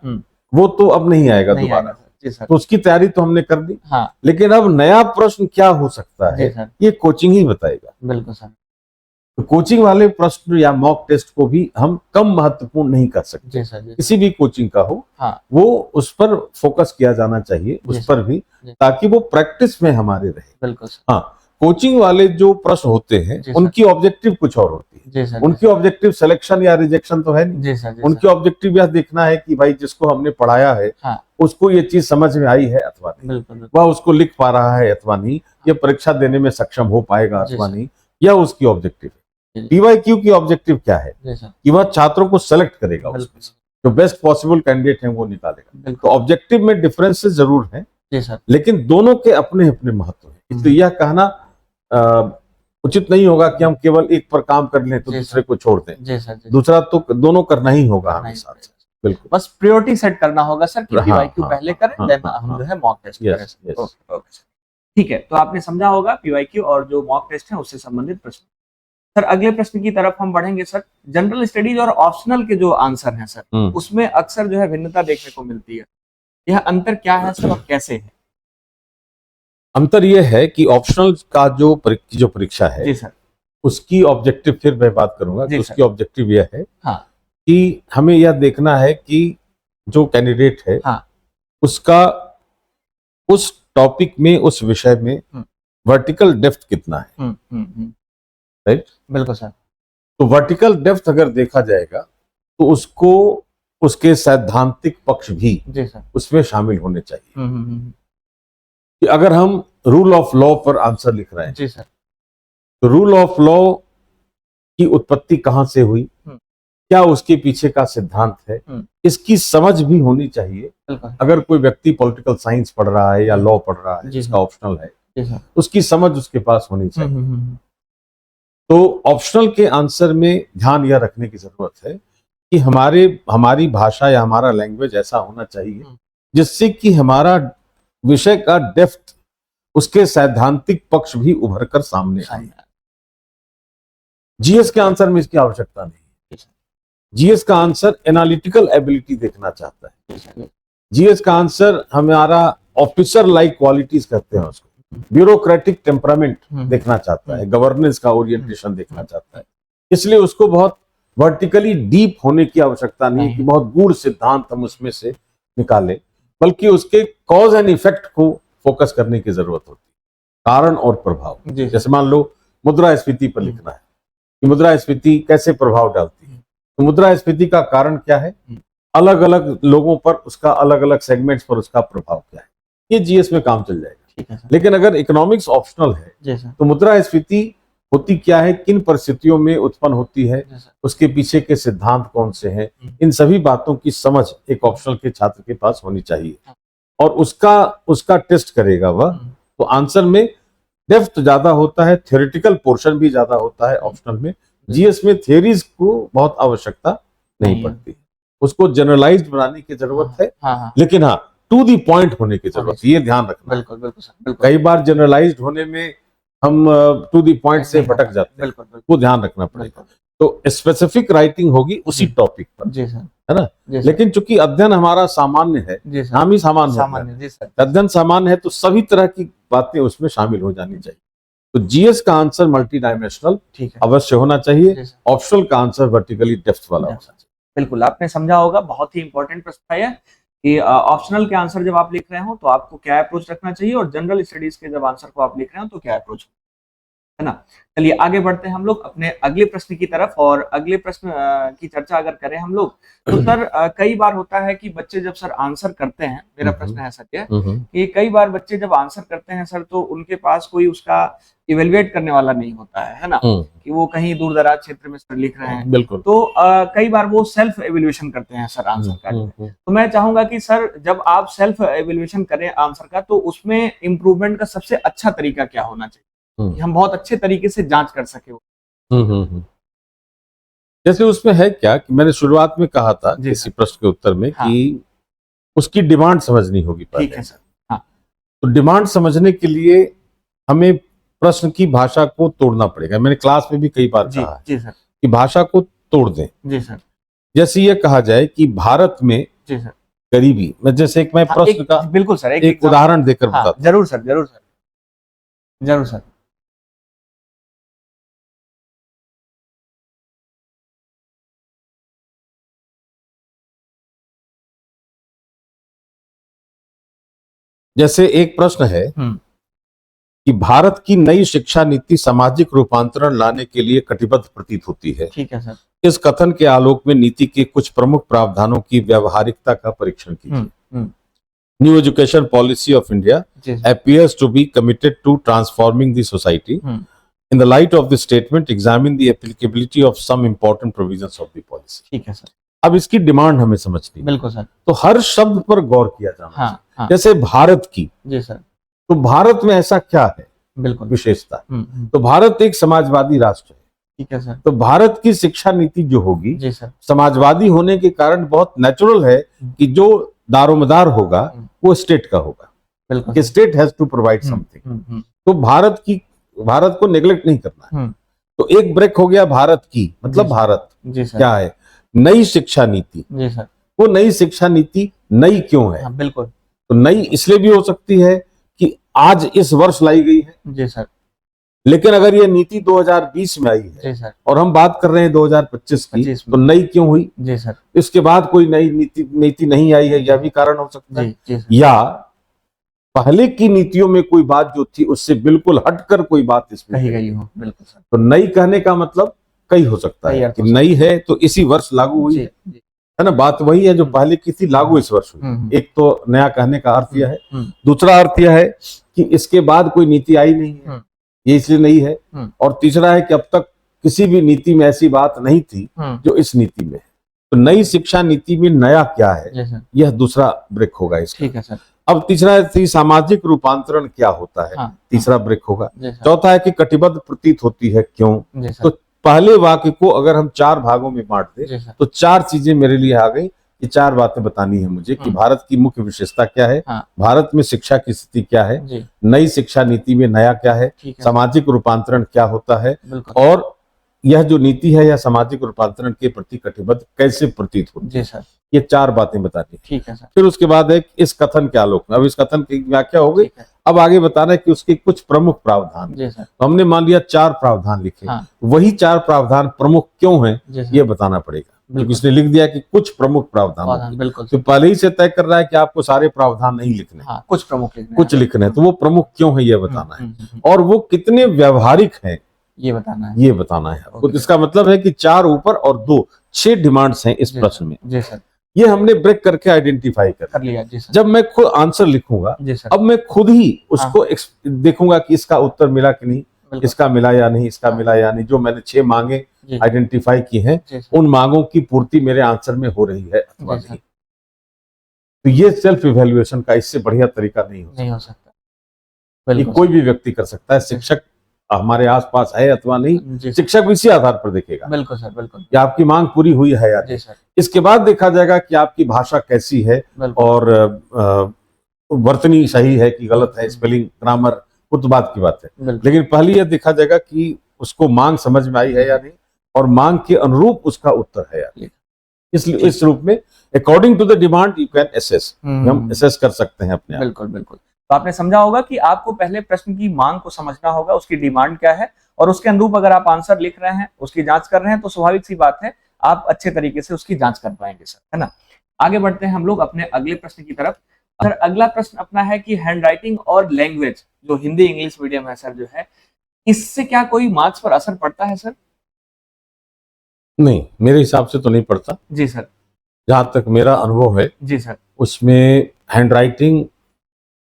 वो तो अब नहीं आएगा दोबारा। जी सर। तो उसकी तैयारी तो हमने कर दी। हाँ। लेकिन अब नया प्रश्न क्या हो सकता है ये कोचिंग ही बताएगा। बिल्कुल सर। तो कोचिंग वाले प्रश्न या मॉक टेस्ट को भी हम कम महत्वपूर्ण नहीं कर सकते। जी सर। किसी भी कोचिंग का हो, हाँ, वो उस पर फोकस किया जाना चाहिए, उस पर भी, ताकि वो प्रैक्टिस में हमारे रहे। बिल्कुल सर। हाँ, कोचिंग वाले जो प्रश्न होते हैं उनकी ऑब्जेक्टिव कुछ और होती है। जी सर। उनकी ऑब्जेक्टिव सिलेक्शन या रिजेक्शन तो है नहीं। जी सर। उनकी ऑब्जेक्टिव यह देखना है कि भाई जिसको हमने पढ़ाया है उसको ये चीज समझ में आई है अथवा नहीं, वह उसको लिख पा रहा है अथवा नहीं, ये परीक्षा देने में सक्षम हो पाएगा अथवा नहीं, यह उसकी ऑब्जेक्टिव है। पीवाईक्यू की ऑब्जेक्टिव क्या है कि वह छात्रों को सेलेक्ट करेगा, उसमें जो बेस्ट पॉसिबल कैंडिडेट है वो निकालेगा। तो ऑब्जेक्टिव में डिफरेंसेस जरूर है, लेकिन दोनों के अपने अपने महत्व है। इसलिए यह कहना उचित नहीं होगा कि हम केवल एक पर काम कर लें तो दूसरे को छोड़ दें। दूसरा तो दोनों करना ही होगा हमें साथ। बिल्कुल, बस प्रायोरिटी सेट करना होगा सर कि पीवाईक्यू पहले करें, देन हम जो है मॉक टेस्ट करें। ठीक है, तो आपने समझा होगा पीवाईक्यू और जो मॉक टेस्ट है उससे संबंधित प्रश्न। सर अगले प्रश्न की तरफ हम बढ़ेंगे सर। जनरल स्टडीज और ऑप्शनल के जो आंसर हैं सर, उसमें अक्सर जो है भिन्नता देखने को मिलती है। यह अंतर क्या है सर और कैसे है? अंतर यह है कि ऑप्शनल का जो परीक्षा है, जी सर, उसकी ऑब्जेक्टिव, फिर मैं बात करूंगा कि उसकी ऑब्जेक्टिव यह है कि हमें यह देखना है कि जो कैंडिडेट है उसका उस टॉपिक में, उस विषय में वर्टिकल डेप्थ कितना है। राइट, बिल्कुल सर। तो वर्टिकल डेप्थ अगर देखा जाएगा तो उसको उसके सैद्धांतिक पक्ष भी उसमें शामिल होने चाहिए। कि अगर हम रूल ऑफ लॉ पर आंसर लिख रहे हैं, जी सर, तो रूल ऑफ लॉ की उत्पत्ति कहां से हुई, क्या उसके पीछे का सिद्धांत है, इसकी समझ भी होनी चाहिए। अगर कोई व्यक्ति पॉलिटिकल साइंस पढ़ रहा है या लॉ पढ़ रहा है जिसका ऑप्शनल है, उसकी समझ उसके पास होनी चाहिए। तो ऑप्शनल के आंसर में ध्यान यह रखने की जरूरत है कि हमारी भाषा या हमारा लैंग्वेज ऐसा होना चाहिए जिससे कि हमारा विषय का डेप्थ, उसके सैद्धांतिक पक्ष भी उभर कर सामने आए। जीएस के आंसर में इसकी आवश्यकता नहीं है। जीएस का आंसर एनालिटिकल एबिलिटी देखना चाहता है। जीएस का आंसर हमारा ऑफिसर लाइक क्वालिटीज कहते हैं उसको, ब्यूरोक्रेटिक टेम्परामेंट देखना चाहता है, गवर्नेंस का ओरिएंटेशन देखना चाहता है। इसलिए उसको बहुत वर्टिकली डीप होने की आवश्यकता नहीं कि बहुत गूढ़ सिद्धांत हम उसमें से निकालें, बल्कि उसके कॉज एंड इफेक्ट को फोकस करने की जरूरत होती है, कारण और प्रभाव। जैसे मान लो मुद्रास्फीति पर लिखना है कि मुद्रास्फीति कैसे प्रभाव डालती है, तो मुद्रास्फीति का कारण क्या है, अलग अलग लोगों पर उसका, अलग अलग सेगमेंट्स पर उसका प्रभाव क्या है, ये जीएस में काम चल जाएगा। लेकिन अगर इकोनॉमिक्स ऑप्शनल है तो मुद्रास्फीति होती क्या है, किन परिस्थितियों में उत्पन्न होती है, उसके पीछे के सिद्धांत कौन से हैं, इन सभी बातों की समझ एक ऑप्शनल के छात्र के पास होनी चाहिए और उसका टेस्ट करेगा वह। तो आंसर में डेप्थ ज्यादा होता है, थ्योरेटिकल पोर्शन भी ज्यादा होता है ऑप्शनल में। जीएस में थियरीज को बहुत आवश्यकता नहीं पड़ती, उसको जनरलाइज्ड बनाने की जरूरत है। लेकिन हाँ, टू दी पॉइंट होने की जरूरत है, ये ध्यान रखना। बिल्कुल। कई बार जनरलाइज्ड होने में हम टू दी पॉइंट से भटक जाते हैं, वो ध्यान रखना पड़ेगा। तो स्पेसिफिक राइटिंग होगी उसी टॉपिक पर, है ना। लेकिन चूंकि अध्ययन हमारा सामान्य है, नाम ही सामान्य, अध्ययन सामान्य है, तो सभी तरह की बातें उसमें शामिल हो जानी चाहिए। तो जीएस का आंसर मल्टी डायमेंशनल अवश्य होना चाहिए, ऑप्शनल का आंसर वर्टिकली डेप्थ वाला होना चाहिए। बिल्कुल, आपने समझा होगा, बहुत ही इंपॉर्टेंट प्रश्न है कि ऑप्शनल के आंसर जब आप लिख रहे हो तो आपको क्या अप्रोच रखना चाहिए और जनरल स्टडीज के जब आंसर को आप लिख रहे हो तो क्या अप्रोच, है ना। चलिए आगे बढ़ते हैं हम लोग अपने अगले प्रश्न की तरफ। और अगले प्रश्न की चर्चा अगर करें हम लोग तो सर कई बार होता है कि बच्चे जब सर आंसर करते हैं, मेरा प्रश्न है सत्य कि कई बार बच्चे जब आंसर करते हैं सर तो उनके पास कोई उसका इवेल्युएट करने वाला नहीं होता है ना, कि वो कहीं दूर दराज क्षेत्र में सर लिख रहे हैं। बिल्कुल। तो कई बार वो सेल्फ एवेल्युएशन करते हैं सर आंसर का। तो मैं चाहूंगा कि सर जब आप सेल्फ एवेल्युएशन करें आंसर का तो उसमें इम्प्रूवमेंट का सबसे अच्छा तरीका क्या होना चाहिए कि हम बहुत अच्छे तरीके से जांच कर सके। जैसे उसमें है क्या कि मैंने शुरुआत में कहा था इसी प्रश्न के उत्तर में कि उसकी डिमांड समझनी होगी। ठीक है सर। हाँ। तो डिमांड समझने के लिए हमें प्रश्न की भाषा को तोड़ना पड़ेगा। मैंने क्लास में भी कई बार कहा है जी सर, कि भाषा को तोड़ दें। जी सर। जैसे ये कहा जाए कि भारत में जी सर गरीबी, मैं एक प्रश्न का बिल्कुल सर एक उदाहरण देकर बताता हूं। जरूर सर, जरूर सर, जरूर सर। जैसे एक प्रश्न है कि भारत की नई शिक्षा नीति सामाजिक रूपांतरण लाने के लिए कटिबद्ध प्रतीत होती है। ठीक है सर। इस कथन के आलोक में नीति के कुछ प्रमुख प्रावधानों की व्यावहारिकता का परीक्षण कीजिए। New education policy of India appears to be committed to transforming the society. In the light of this statement, examine the applicability of some important provisions of the policy. ठीक है सर। अब इसकी डिमांड हमें समझनी है। बिल्कुल sir. तो हर शब्द पर गौर किया जाना चाहिए। जैसे भारत की, जी सर, तो भारत में ऐसा क्या है बिल्कुल विशेषता। तो भारत एक समाजवादी राष्ट्र है। ठीक है सर। तो भारत की शिक्षा नीति जो होगी, जी सर, समाजवादी होने के कारण बहुत नेचुरल है कि जो दारोमदार होगा वो स्टेट का होगा। बिल्कुल, state has to provide something. तो भारत को नेग्लेक्ट नहीं करना है। तो एक ब्रेक हो गया भारत की, मतलब भारत क्या है, नई शिक्षा नीति। जी सर। वो नई शिक्षा नीति नई क्यों है? बिल्कुल। तो नई इसलिए भी हो सकती है कि आज इस वर्ष लाई गई है। जी सर। लेकिन अगर ये नीति 2020 में आई है, जी सर, और हम बात कर रहे हैं 2025 की, तो नई क्यों हुई? जी सर। इसके बाद कोई नई नीति नहीं आई है, यह भी कारण हो सकता है। जी सर। या पहले की नीतियों में कोई बात जो थी उससे बिल्कुल हटकर कोई बात इसमें कही गई हो। बिल्कुल सर। तो नई कहने का मतलब कई हो सकता है कि नई है तो इसी वर्ष लागू हुई है ना। बात वही है जो पहले की थी, लागू इस वर्ष हुई। एक तो नया कहने का अर्थ यह है। दूसरा अर्थ यह है कि इसके बाद कोई नीति आई नहीं है, ये इसलिए नहीं है। और तीसरा है कि अब तक किसी भी नीति में ऐसी बात नहीं थी जो इस नीति में है। तो नई शिक्षा नीति में नया क्या है, यह दूसरा ब्रेक होगा इसका। ठीक है सर। अब तीसरा सामाजिक रूपांतरण क्या होता है, तीसरा ब्रेक होगा। चौथा है कि कटिबद्ध प्रतीत होती है क्यों। तो पहले वाक्य को अगर हम 4 भागों में बांट दे तो 4 चीजें मेरे लिए आ गई। ये 4 बातें बतानी है मुझे कि भारत की मुख्य विशेषता क्या है, भारत में शिक्षा की स्थिति क्या है, नई शिक्षा नीति में नया क्या है, सामाजिक रूपांतरण क्या होता है, और यह जो नीति है यह सामाजिक रूपांतरण के प्रति कटिबद्ध कैसे प्रतीत होती है। ये 4 बातें बतानी। ठीक है सर। फिर उसके बाद है इस कथन के आलोक में, अब इस कथन की व्याख्या हो गई, अब आगे बताना है कि उसके कुछ प्रमुख प्रावधान। तो हमने मान लिया 4 प्रावधान लिखे, वही 4 प्रावधान प्रमुख क्यों हैं ये बताना पड़ेगा, क्योंकि इसने लिख दिया कि कुछ प्रमुख प्रावधान। बिल्कुल। तो पहले ही से तय कर रहा है कि आपको सारे प्रावधान नहीं लिखने, कुछ प्रमुख लिखने, कुछ लिखने हैं। तो वो प्रमुख क्यों है ये बताना है, और वो कितने व्यवहारिक हैं ये बताना है आपको। इसका मतलब है कि 4 ऊपर और 2 6 डिमांड्स हैं इस प्रश्न में। जी सर। ये हमने ब्रेक करके आइडेंटिफाई कर लिया। जब मैं खुद आंसर लिखूंगा, अब मैं खुद ही उसको देखूंगा कि इसका उत्तर मिला कि नहीं, इसका मिला या नहीं, इसका मिला या नहीं। जो मैंने 6 मांगे आइडेंटिफाई की हैं, उन मांगों की पूर्ति मेरे आंसर में हो रही है अथवा नहीं। तो ये सेल्फ इवैल्यूएशन का इससे बढ़िया तरीका नहीं हो सकता। ये कोई भी व्यक्ति कर सकता है, शिक्षक हमारे आसपास है अथवा नहीं, शिक्षक इसी आधार पर देखेगा। बिल्कुल सर, बिल्कुल। कि आपकी मांग पूरी हुई है या नहीं। इसके बाद देखा जाएगा कि आपकी भाषा कैसी है, और वर्तनी सही है कि गलत है, स्पेलिंग ग्रामर वो तो बात की बात है। लेकिन पहले यह देखा जाएगा कि उसको मांग समझ में आई है या नहीं, और मांग के अनुरूप उसका उत्तर है या नहीं। इसलिए इस रूप में according to the demand you can assess, हम असेस कर सकते हैं अपने। बिल्कुल बिल्कुल। तो आपने समझा होगा कि आपको पहले प्रश्न की मांग को समझना होगा, उसकी डिमांड क्या है, और उसके अनुरूप अगर आप आंसर लिख रहे हैं, उसकी जांच कर रहे हैं, तो स्वाभाविक सी बात है आप अच्छे तरीके से उसकी जांच कर पाएंगे सर, है ना। आगे बढ़ते हैं हम लोग अपने अगले प्रश्न की तरफ। सर अगला प्रश्न अपना है कि हैंडराइटिंग और लैंग्वेज, जो हिंदी इंग्लिश मीडियम है सर, जो है इससे क्या कोई मार्क्स पर असर पड़ता है सर? नहीं, मेरे हिसाब से तो नहीं पड़ता। जी सर। जहां तक मेरा अनुभव है जी सर, उसमें हैंडराइटिंग,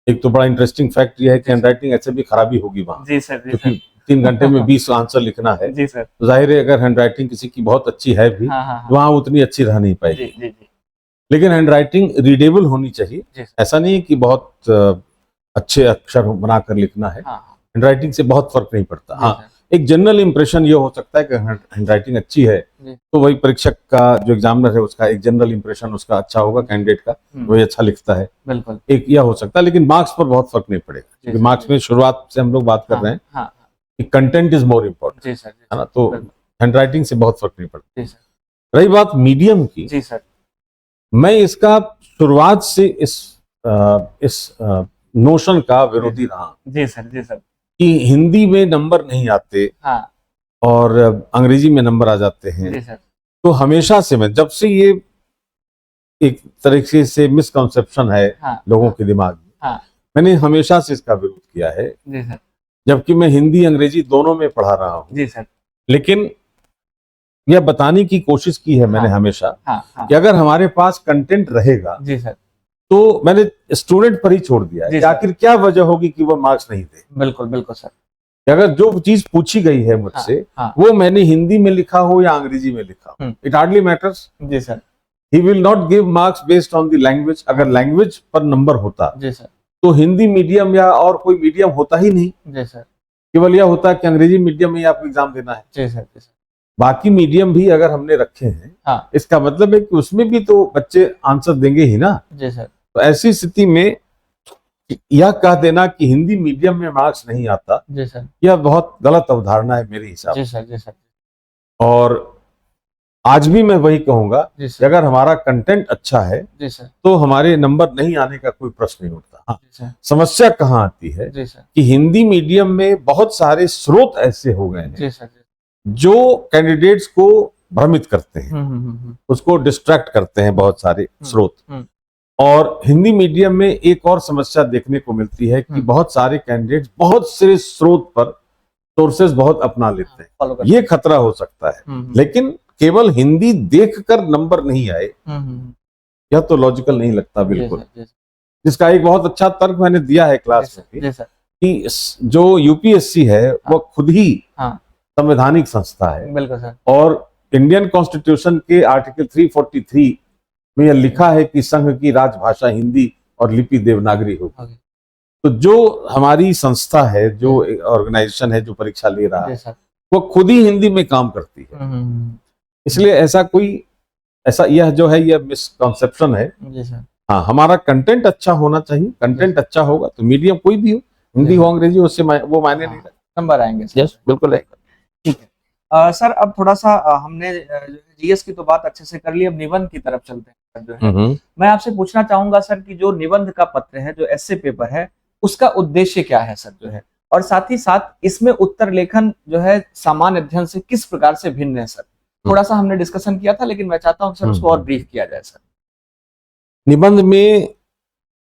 एक तो बड़ा इंटरेस्टिंग फैक्ट यह है कि हैंडराइटिंग ऐसे भी खराबी होगी वहां। जी सर, क्योंकि 3 घंटे में 20 आंसर लिखना है। जी सर। तो जाहिर है अगर हैंडराइटिंग किसी की बहुत अच्छी है भी, वहां उतनी अच्छी रह नहीं पाएगी। जी, जी। लेकिन हैंडराइटिंग रीडेबल होनी चाहिए। ऐसा नहीं है कि बहुत अच्छे अक्षर बनाकर लिखना है। हैंडराइटिंग से बहुत फर्क नहीं पड़ता। हाँ, एक जनरल इंप्रेशन ये हो सकता है कि हैंडराइटिंग अच्छी है तो वही परीक्षक का जो एग्जामिनर है उसका एक जनरल इंप्रेशन उसका अच्छा होगा, कैंडिडेट का वही अच्छा लिखता है। बिल्कुल, एक यह हो सकता है। लेकिन मार्क्स पर बहुत फर्क नहीं पड़ेगा, क्योंकि मार्क्स में शुरुआत से हम लोग बात कर रहे हैं कि कंटेंट इज मोर इम्पोर्टेंट, है ना। तो हैंडराइटिंग से बहुत फर्क नहीं पड़ता। रही बात मीडियम की, जी सर, मैं इसका शुरुआत से इस नोशन का विरोधी रहा। जी सर, जी सर, कि हिंदी में नंबर नहीं आते और अंग्रेजी में नंबर आ जाते हैं। जी सर। तो हमेशा से मैं, जब से ये एक तरीके से मिसकंसेप्शन है लोगों के दिमाग में, मैंने हमेशा से इसका विरोध किया है। जी सर। जबकि मैं हिंदी अंग्रेजी दोनों में पढ़ा रहा हूँ। जी सर। लेकिन यह बताने की कोशिश की है मैंने हमेशा कि अगर हमारे पास कंटेंट रहेगा, जी सर, तो मैंने स्टूडेंट पर ही छोड़ दिया है कि आखिर क्या वजह होगी कि वो मार्क्स नहीं दे। बिल्कुल बिल्कुल सर। अगर जो चीज पूछी गई है मुझसे वो मैंने हिंदी में लिखा हो या अंग्रेजी में लिखा हो, इट हार्डली मैटर्स। जी sir. He will not give marks based on the language. अगर लैंग्वेज पर नंबर होता, जी सर, तो हिंदी मीडियम या और कोई मीडियम होता ही नहीं। जी सर। केवल यह होता कि अंग्रेजी मीडियम में ही आपको एग्जाम देना है। जी सर, जी सर। बाकी मीडियम भी अगर हमने रखे हैं, इसका मतलब है कि उसमें भी तो बच्चे आंसर देंगे ही ना। जी सर। तो ऐसी स्थिति में यह कह देना कि हिंदी मीडियम में मार्क्स नहीं आता, जी सर, यह बहुत गलत अवधारणा है मेरे हिसाब से। जी सर, जी सर। और आज भी मैं वही कहूंगा कि अगर हमारा कंटेंट अच्छा है, जी सर, तो हमारे नंबर नहीं आने का कोई प्रश्न नहीं उठता। हाँ, समस्या कहाँ आती है, जी सर, कि हिंदी मीडियम में बहुत सारे स्रोत ऐसे हो गए हैं, जी सर, जो कैंडिडेट्स को भ्रमित करते हैं, उसको डिस्ट्रैक्ट करते हैं बहुत सारे स्रोत। और हिंदी मीडियम में एक और समस्या देखने को मिलती है कि बहुत सारे कैंडिडेट्स बहुत से स्रोत पर सोर्सेज बहुत अपना लेते हैं। ये खतरा हो सकता है। लेकिन केवल हिंदी देखकर नंबर नहीं आए, यह तो लॉजिकल नहीं लगता बिल्कुल। जिसका एक बहुत अच्छा तर्क मैंने दिया है क्लास में कि जो यूपीएससी है वो खुद ही संवैधानिक संस्था है। बिल्कुल सर। और इंडियन कॉन्स्टिट्यूशन के आर्टिकल 343 में यह लिखा है कि संघ की राजभाषा हिंदी और लिपि देवनागरी होगी। तो जो हमारी संस्था है, जो ऑर्गेनाइजेशन है जो परीक्षा ले रहा है, वो खुद ही हिंदी में काम करती है। इसलिए ऐसा यह जो है यह मिसकॉन्सेप्शन है। हाँ, हमारा कंटेंट अच्छा होना चाहिए। कंटेंट अच्छा होगा तो मीडियम कोई भी हो, हिंदी हो अंग्रेजी, उससे वो मायने नहीं रखता। नंबर आएंगे। यस, बिल्कुल आएंगे। ठीक है सर, अब थोड़ा सा हमने जीएस की तो बात अच्छे से कर ली, अब निबंध की तरफ चलते हैं। जो है मैं आपसे पूछना चाहूंगा सर कि जो निबंध का पत्र है, जो एस्से पेपर है, उसका उद्देश्य क्या है सर जो है, और साथ ही साथ इसमें उत्तर लेखन जो है सामान्य अध्ययन से किस प्रकार से भिन्न है सर? थोड़ा सा हमने डिस्कशन किया था, लेकिन मैं चाहता हूँ सर उसको और ब्रीफ किया जाए सर। निबंध में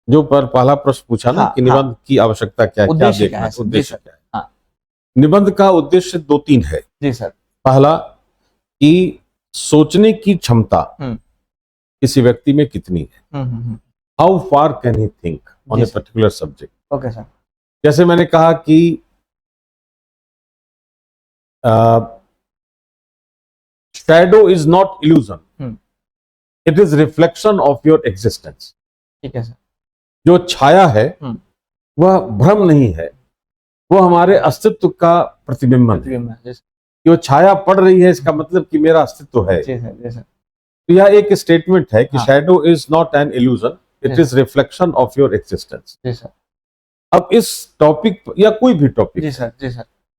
जो पहला प्रश्न पूछा ना कि निबंध की आवश्यकता क्या है, उद्देश्य क्या है? उद्देश्य क्या है? निबंध का उद्देश्य 2-3 है। जी सर। पहला कि सोचने की क्षमता किसी व्यक्ति में कितनी है, how far can he think on a particular subject. Okay sir. जैसे मैंने कहा कि shadow is not illusion, it is reflection of your existence. ठीक है सर। जो छाया है वह भ्रम नहीं है, वो हमारे अस्तित्व का प्रतिबिंब है। जो छाया पड़ रही है इसका मतलब कि मेरा अस्तित्व है। तो यह एक स्टेटमेंट है कि shadow is not an illusion, it is reflection of your existence. अब इस टॉपिक या कोई भी टॉपिक,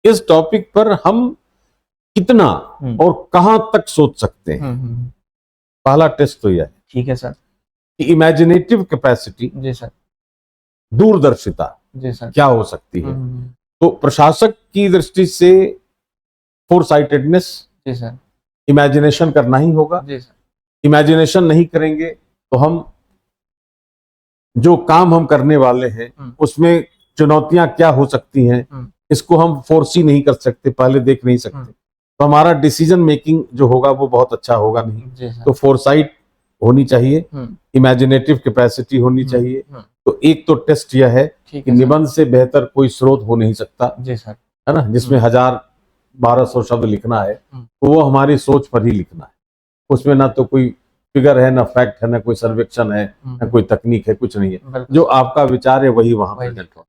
इस टॉपिक पर हम कितना और कहां तक सोच सकते हैं, पहला टेस्ट तो यह है। ठीक है सर। कि इमेजिनेटिव कैपेसिटी, दूरदर्शिता क्या हो सकती है। तो प्रशासक की दृष्टि से फोरसाइटेडनेस, इमेजिनेशन करना ही होगा। इमेजिनेशन नहीं करेंगे तो हम जो काम हम करने वाले हैं उसमें चुनौतियां क्या हो सकती हैं, इसको हम फोर्सी नहीं कर सकते, पहले देख नहीं सकते, तो हमारा डिसीजन मेकिंग जो होगा वो बहुत अच्छा होगा नहीं। तो फोरसाइट होनी चाहिए, इमेजिनेटिव कैपेसिटी होनी चाहिए। तो एक तो टेस्ट यह है कि निबंध से बेहतर कोई स्रोत हो नहीं सकता, है ना, जिसमें 1000-1200 शब्द लिखना है, तो वो हमारी सोच पर ही लिखना है। उसमें ना तो कोई फिगर है, ना फैक्ट है, ना कोई सर्वेक्षण है, ना कोई तकनीक है, कुछ नहीं है। जो आपका विचार है वही वहां प्रेजेंट हो।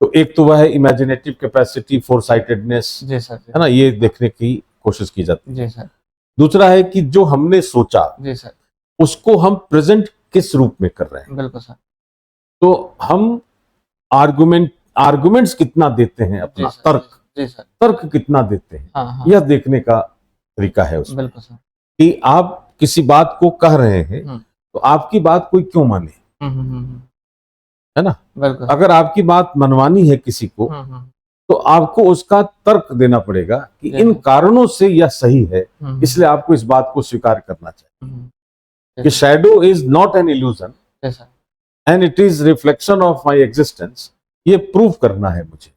तो एक तो वह है इमेजिनेटिव कैपेसिटी, फोरसाइटेडनेस, है ना, ये देखने की कोशिश की जाती है। दूसरा है कि जो हमने सोचा उसको हम प्रेजेंट किस रूप में कर रहे हैं। बिल्कुल सर। तो हम आर्गुमेंट्स कितना देते हैं, अपना तर्क कितना देते हैं, यह देखने का तरीका है उसमें। बिल्कुल सर। कि आप किसी बात को कह रहे हैं तो आपकी बात कोई क्यों माने, है ना। अगर आपकी बात मनवानी है किसी को तो आपको उसका तर्क देना पड़ेगा कि इन कारणों से यह सही है, इसलिए आपको इस बात को स्वीकार करना चाहिए कि shadow is not an illusion and it is reflection of my existence. ये प्रूव करना है मुझे,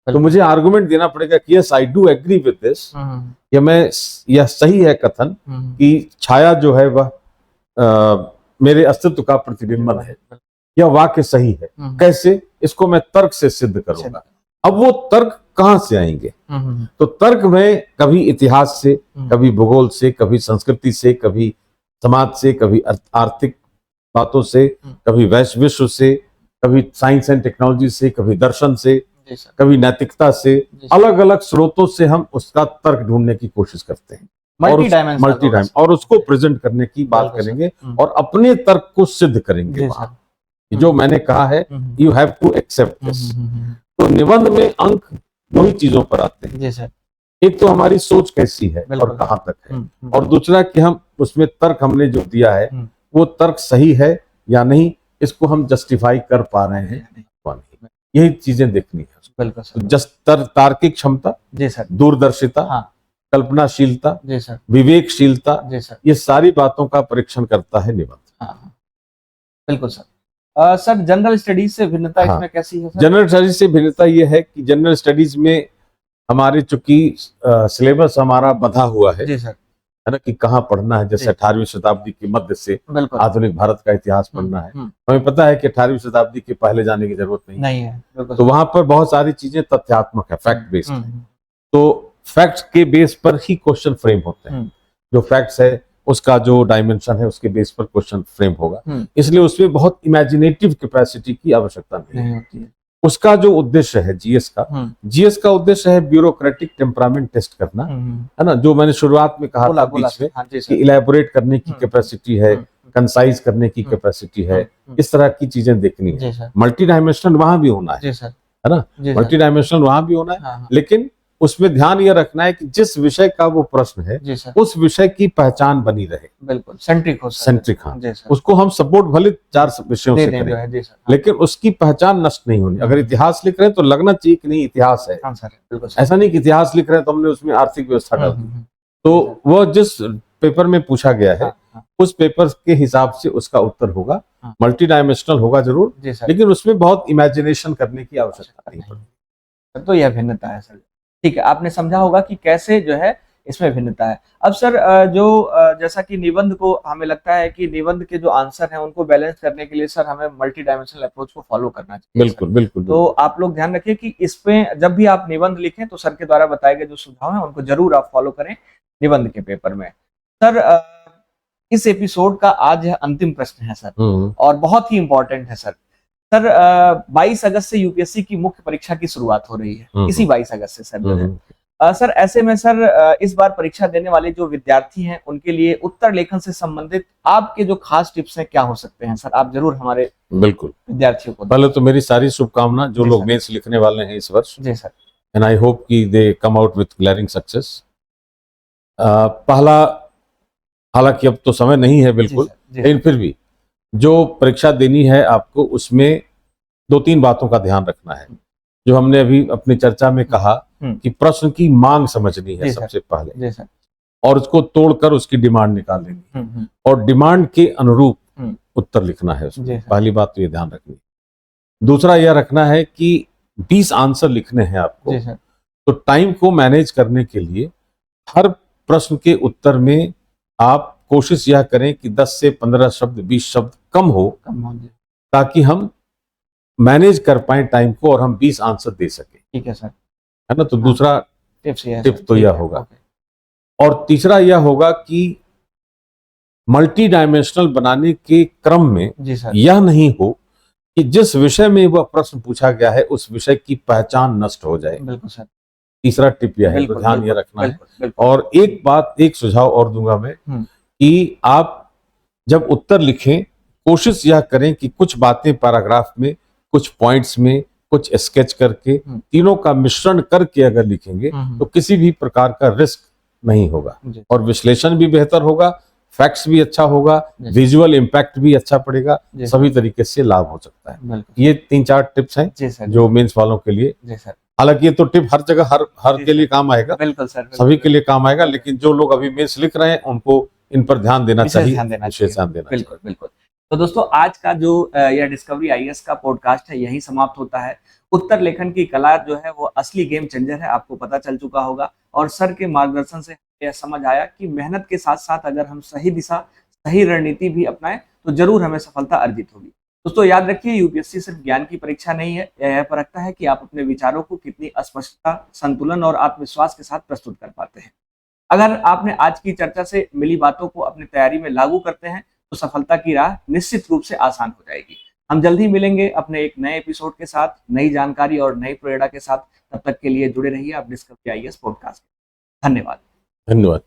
तो मुझे आर्गुमेंट देना पड़ेगा कि yes I do agree with this, यह सही है कथन कि छाया जो है वह मेरे अस्तित्व का प्रतिबिंबन है, यह वाक्य सही है। कैसे, इसको मैं तर्क से सिद्ध करूंगा। अब वो तर्क कहां से आएंगे, तो तर्क में कभी इतिहास से, कभी भूगोल से, कभी संस्कृति से, कभी समाज से, कभी आर्थिक बातों से, कभी विश्व से, कभी साइंस एंड टेक्नोलॉजी से, कभी दर्शन से, कभी नैतिकता से, अलग अलग स्रोतों से हम उसका तर्क ढूंढने की कोशिश करते हैं, मल्टी डायमेंशन, और उसको प्रेजेंट करने की बात करेंगे और अपने तर्क को सिद्ध करेंगे। जो मैंने कहा है, you have to accept this. तो निबंध में अंक दो ही चीजों पर आते हैं। एक तो हमारी सोच कैसी है और कहां तक है, और दूसरा कि हम उसमें तर्क हमने जो दिया है वो तर्क सही है या नहीं, इसको हम जस्टिफाई कर पा रहे हैं या नहीं, यही चीजें देखनी है। तो तार्किक क्षमता, दूरदर्शिता, कल्पनाशीलता, विवेकशीलता, ये सारी बातों का परीक्षण करता है निबंध। बिल्कुल सर। सर जनरल स्टडीज से भिन्नता इसमें कैसी है? जनरल स्टडीज से भिन्नता ये है कि जनरल स्टडीज में हमारे चूंकि सिलेबस हमारा बंधा हुआ है, है ना, कि कहाँ पढ़ना है। जैसे 18वीं शताब्दी के मध्य से आधुनिक भारत का इतिहास पढ़ना है, हमें पता है कि 18वीं शताब्दी के पहले जाने की जरूरत नहीं है। तो वहां पर बहुत सारी चीजें तथ्यात्मक है, फैक्ट बेस्ड है। तो फैक्ट्स के बेस पर ही क्वेश्चन फ्रेम होते हैं। जो फैक्ट्स है उसका जो डायमेंशन है उसके बेस पर क्वेश्चन फ्रेम होगा, इसलिए उसमें बहुत इमेजिनेटिव कैपेसिटी की आवश्यकता नहीं होती है। उसका जो उद्देश्य है जीएस का उद्देश्य है ब्यूरोक्रेटिक टेम्परामेंट टेस्ट करना, है ना, जो मैंने शुरुआत में कहा था बीच में कि इलैबोरेट करने की कैपेसिटी है, कंसाइज करने की कैपेसिटी है, इस तरह की चीजें देखनी है। मल्टी डायमेंशनल वहां भी होना है ना, मल्टी डायमेंशनल वहां भी होना है, लेकिन उसमें ध्यान यह रखना है कि जिस विषय का वो प्रश्न है उस विषय की पहचान बनी रहे, बिल्कुल सेंट्रिक हो, सेंट्रिक। हाँ, उसको हम सपोर्ट भले 4 विषयों से करें, लेकिन उसकी पहचान नष्ट नहीं होनी। अगर इतिहास लिख रहे हैं तो लगना चाहिए कि नहीं इतिहास है, ऐसा नहीं कि इतिहास लिख रहे हैं तो हमने उसमें आर्थिक व्यवस्था डाल दी। तो वो जिस पेपर में पूछा गया है उस पेपर के हिसाब से उसका उत्तर होगा, मल्टी डायमेंशनल होगा जरूर, लेकिन उसमें बहुत इमेजिनेशन करने की आवश्यकता नहीं पड़ती। तो यह भिन्नता है सर। ठीक है, आपने समझा होगा कि कैसे जो है इसमें भिन्नता है। अब सर जो जैसा कि निबंध को हमें लगता है कि निबंध के जो आंसर हैं उनको बैलेंस करने के लिए सर हमें मल्टी डायमेंशनल अप्रोच को फॉलो करना चाहिए। बिल्कुल बिल्कुल। तो आप लोग ध्यान रखिए कि इसमें जब भी आप निबंध लिखें तो सर के द्वारा बताए गए जो सुझाव हैं उनको जरूर आप फॉलो करें निबंध के पेपर में। सर इस एपिसोड का आज अंतिम प्रश्न है सर, और बहुत ही इंपॉर्टेंट है सर। सर 22 अगस्त से यूपीएससी की मुख्य परीक्षा की शुरुआत हो रही है, इसी 22 अगस्त से सर जो है। सर ऐसे में सर इस बार परीक्षा देने वाले जो विद्यार्थी हैं उनके लिए उत्तर लेखन से संबंधित आपके जो खास टिप्स हैं क्या हो सकते हैं सर, आप जरूर हमारे बिल्कुल विद्यार्थियों को। पहले तो मेरी सारी शुभकामना जो लोग मेंस लिखने वाले हैं इस वर्ष। जी सर। एंड आई होप कि they come out with glaring success. पहला, हालांकि अब तो समय नहीं है बिल्कुल, लेकिन फिर भी जो परीक्षा देनी है आपको उसमें 2-3 बातों का ध्यान रखना है। जो हमने अभी अपनी चर्चा में कहा कि प्रश्न की मांग समझनी है सबसे पहले, और उसको तोड़कर उसकी डिमांड निकाल लेनी, और डिमांड के अनुरूप उत्तर लिखना है उसमें। पहली बात तो ये ध्यान रखनी। दूसरा यह रखना है कि 20 आंसर लिखने हैं आपको, तो टाइम को मैनेज करने के लिए हर प्रश्न के उत्तर में आप कोशिश यह करें कि 10 से 15 शब्द 20 शब्द कम हो, ताकि हम मैनेज कर पाए टाइम को और हम 20 आंसर दे सके। ठीक है सर, है ना। तो दूसरा टिप तो यह होगा। और तीसरा यह होगा कि मल्टी डायमेंशनल बनाने के क्रम में यह नहीं हो कि जिस विषय में वह प्रश्न पूछा गया है उस विषय की पहचान नष्ट हो जाए। बिल्कुल सर। तीसरा टिप यह है, तो ध्यान यह रखना है। और एक सुझाव और दूंगा मैं कि आप जब उत्तर लिखें कोशिश यह करें कि कुछ बातें पैराग्राफ में, कुछ पॉइंट्स में, कुछ स्केच करके, तीनों का मिश्रण करके अगर लिखेंगे तो किसी भी प्रकार का रिस्क नहीं होगा, और विश्लेषण भी बेहतर होगा, फैक्ट्स भी अच्छा होगा, विजुअल इम्पैक्ट भी अच्छा पड़ेगा, सभी तरीके से लाभ हो सकता है। ये 3-4 टिप्स हैं जो मेंस वालों के लिए। हालांकि ये तो टिप हर जगह हर के लिए काम आएगा, बिल्कुल सर, सभी के लिए काम आएगा, लेकिन जो लोग अभी मेंस लिख रहे हैं उनको इन पर ध्यान देना चाहिए, विशेष ध्यान देना। बिल्कुल बिल्कुल। तो दोस्तों आज का जो यह डिस्कवरी आईएएस का पॉडकास्ट है यही समाप्त होता है। उत्तर लेखन की कला जो है वो असली गेम चेंजर है, आपको पता चल चुका होगा, और सर के मार्गदर्शन से यह समझ आया कि मेहनत के साथ साथ अगर हम सही दिशा, सही रणनीति भी अपनाएं तो जरूर हमें सफलता अर्जित होगी। दोस्तों याद रखिए, यूपीएससी सिर्फ ज्ञान की परीक्षा नहीं है, यह परखता है कि आप अपने विचारों को कितनी स्पष्टता, संतुलन और आत्मविश्वास के साथ प्रस्तुत कर पाते हैं। अगर आपने आज की चर्चा से मिली बातों को अपनी तैयारी में लागू करते हैं तो सफलता की राह निश्चित रूप से आसान हो जाएगी। हम जल्द ही मिलेंगे अपने एक नए एपिसोड के साथ, नई जानकारी और नई प्रेरणा के साथ। तब तक के लिए जुड़े रहिए आप डिस्कवरी आईएएस पॉडकास्ट। धन्यवाद।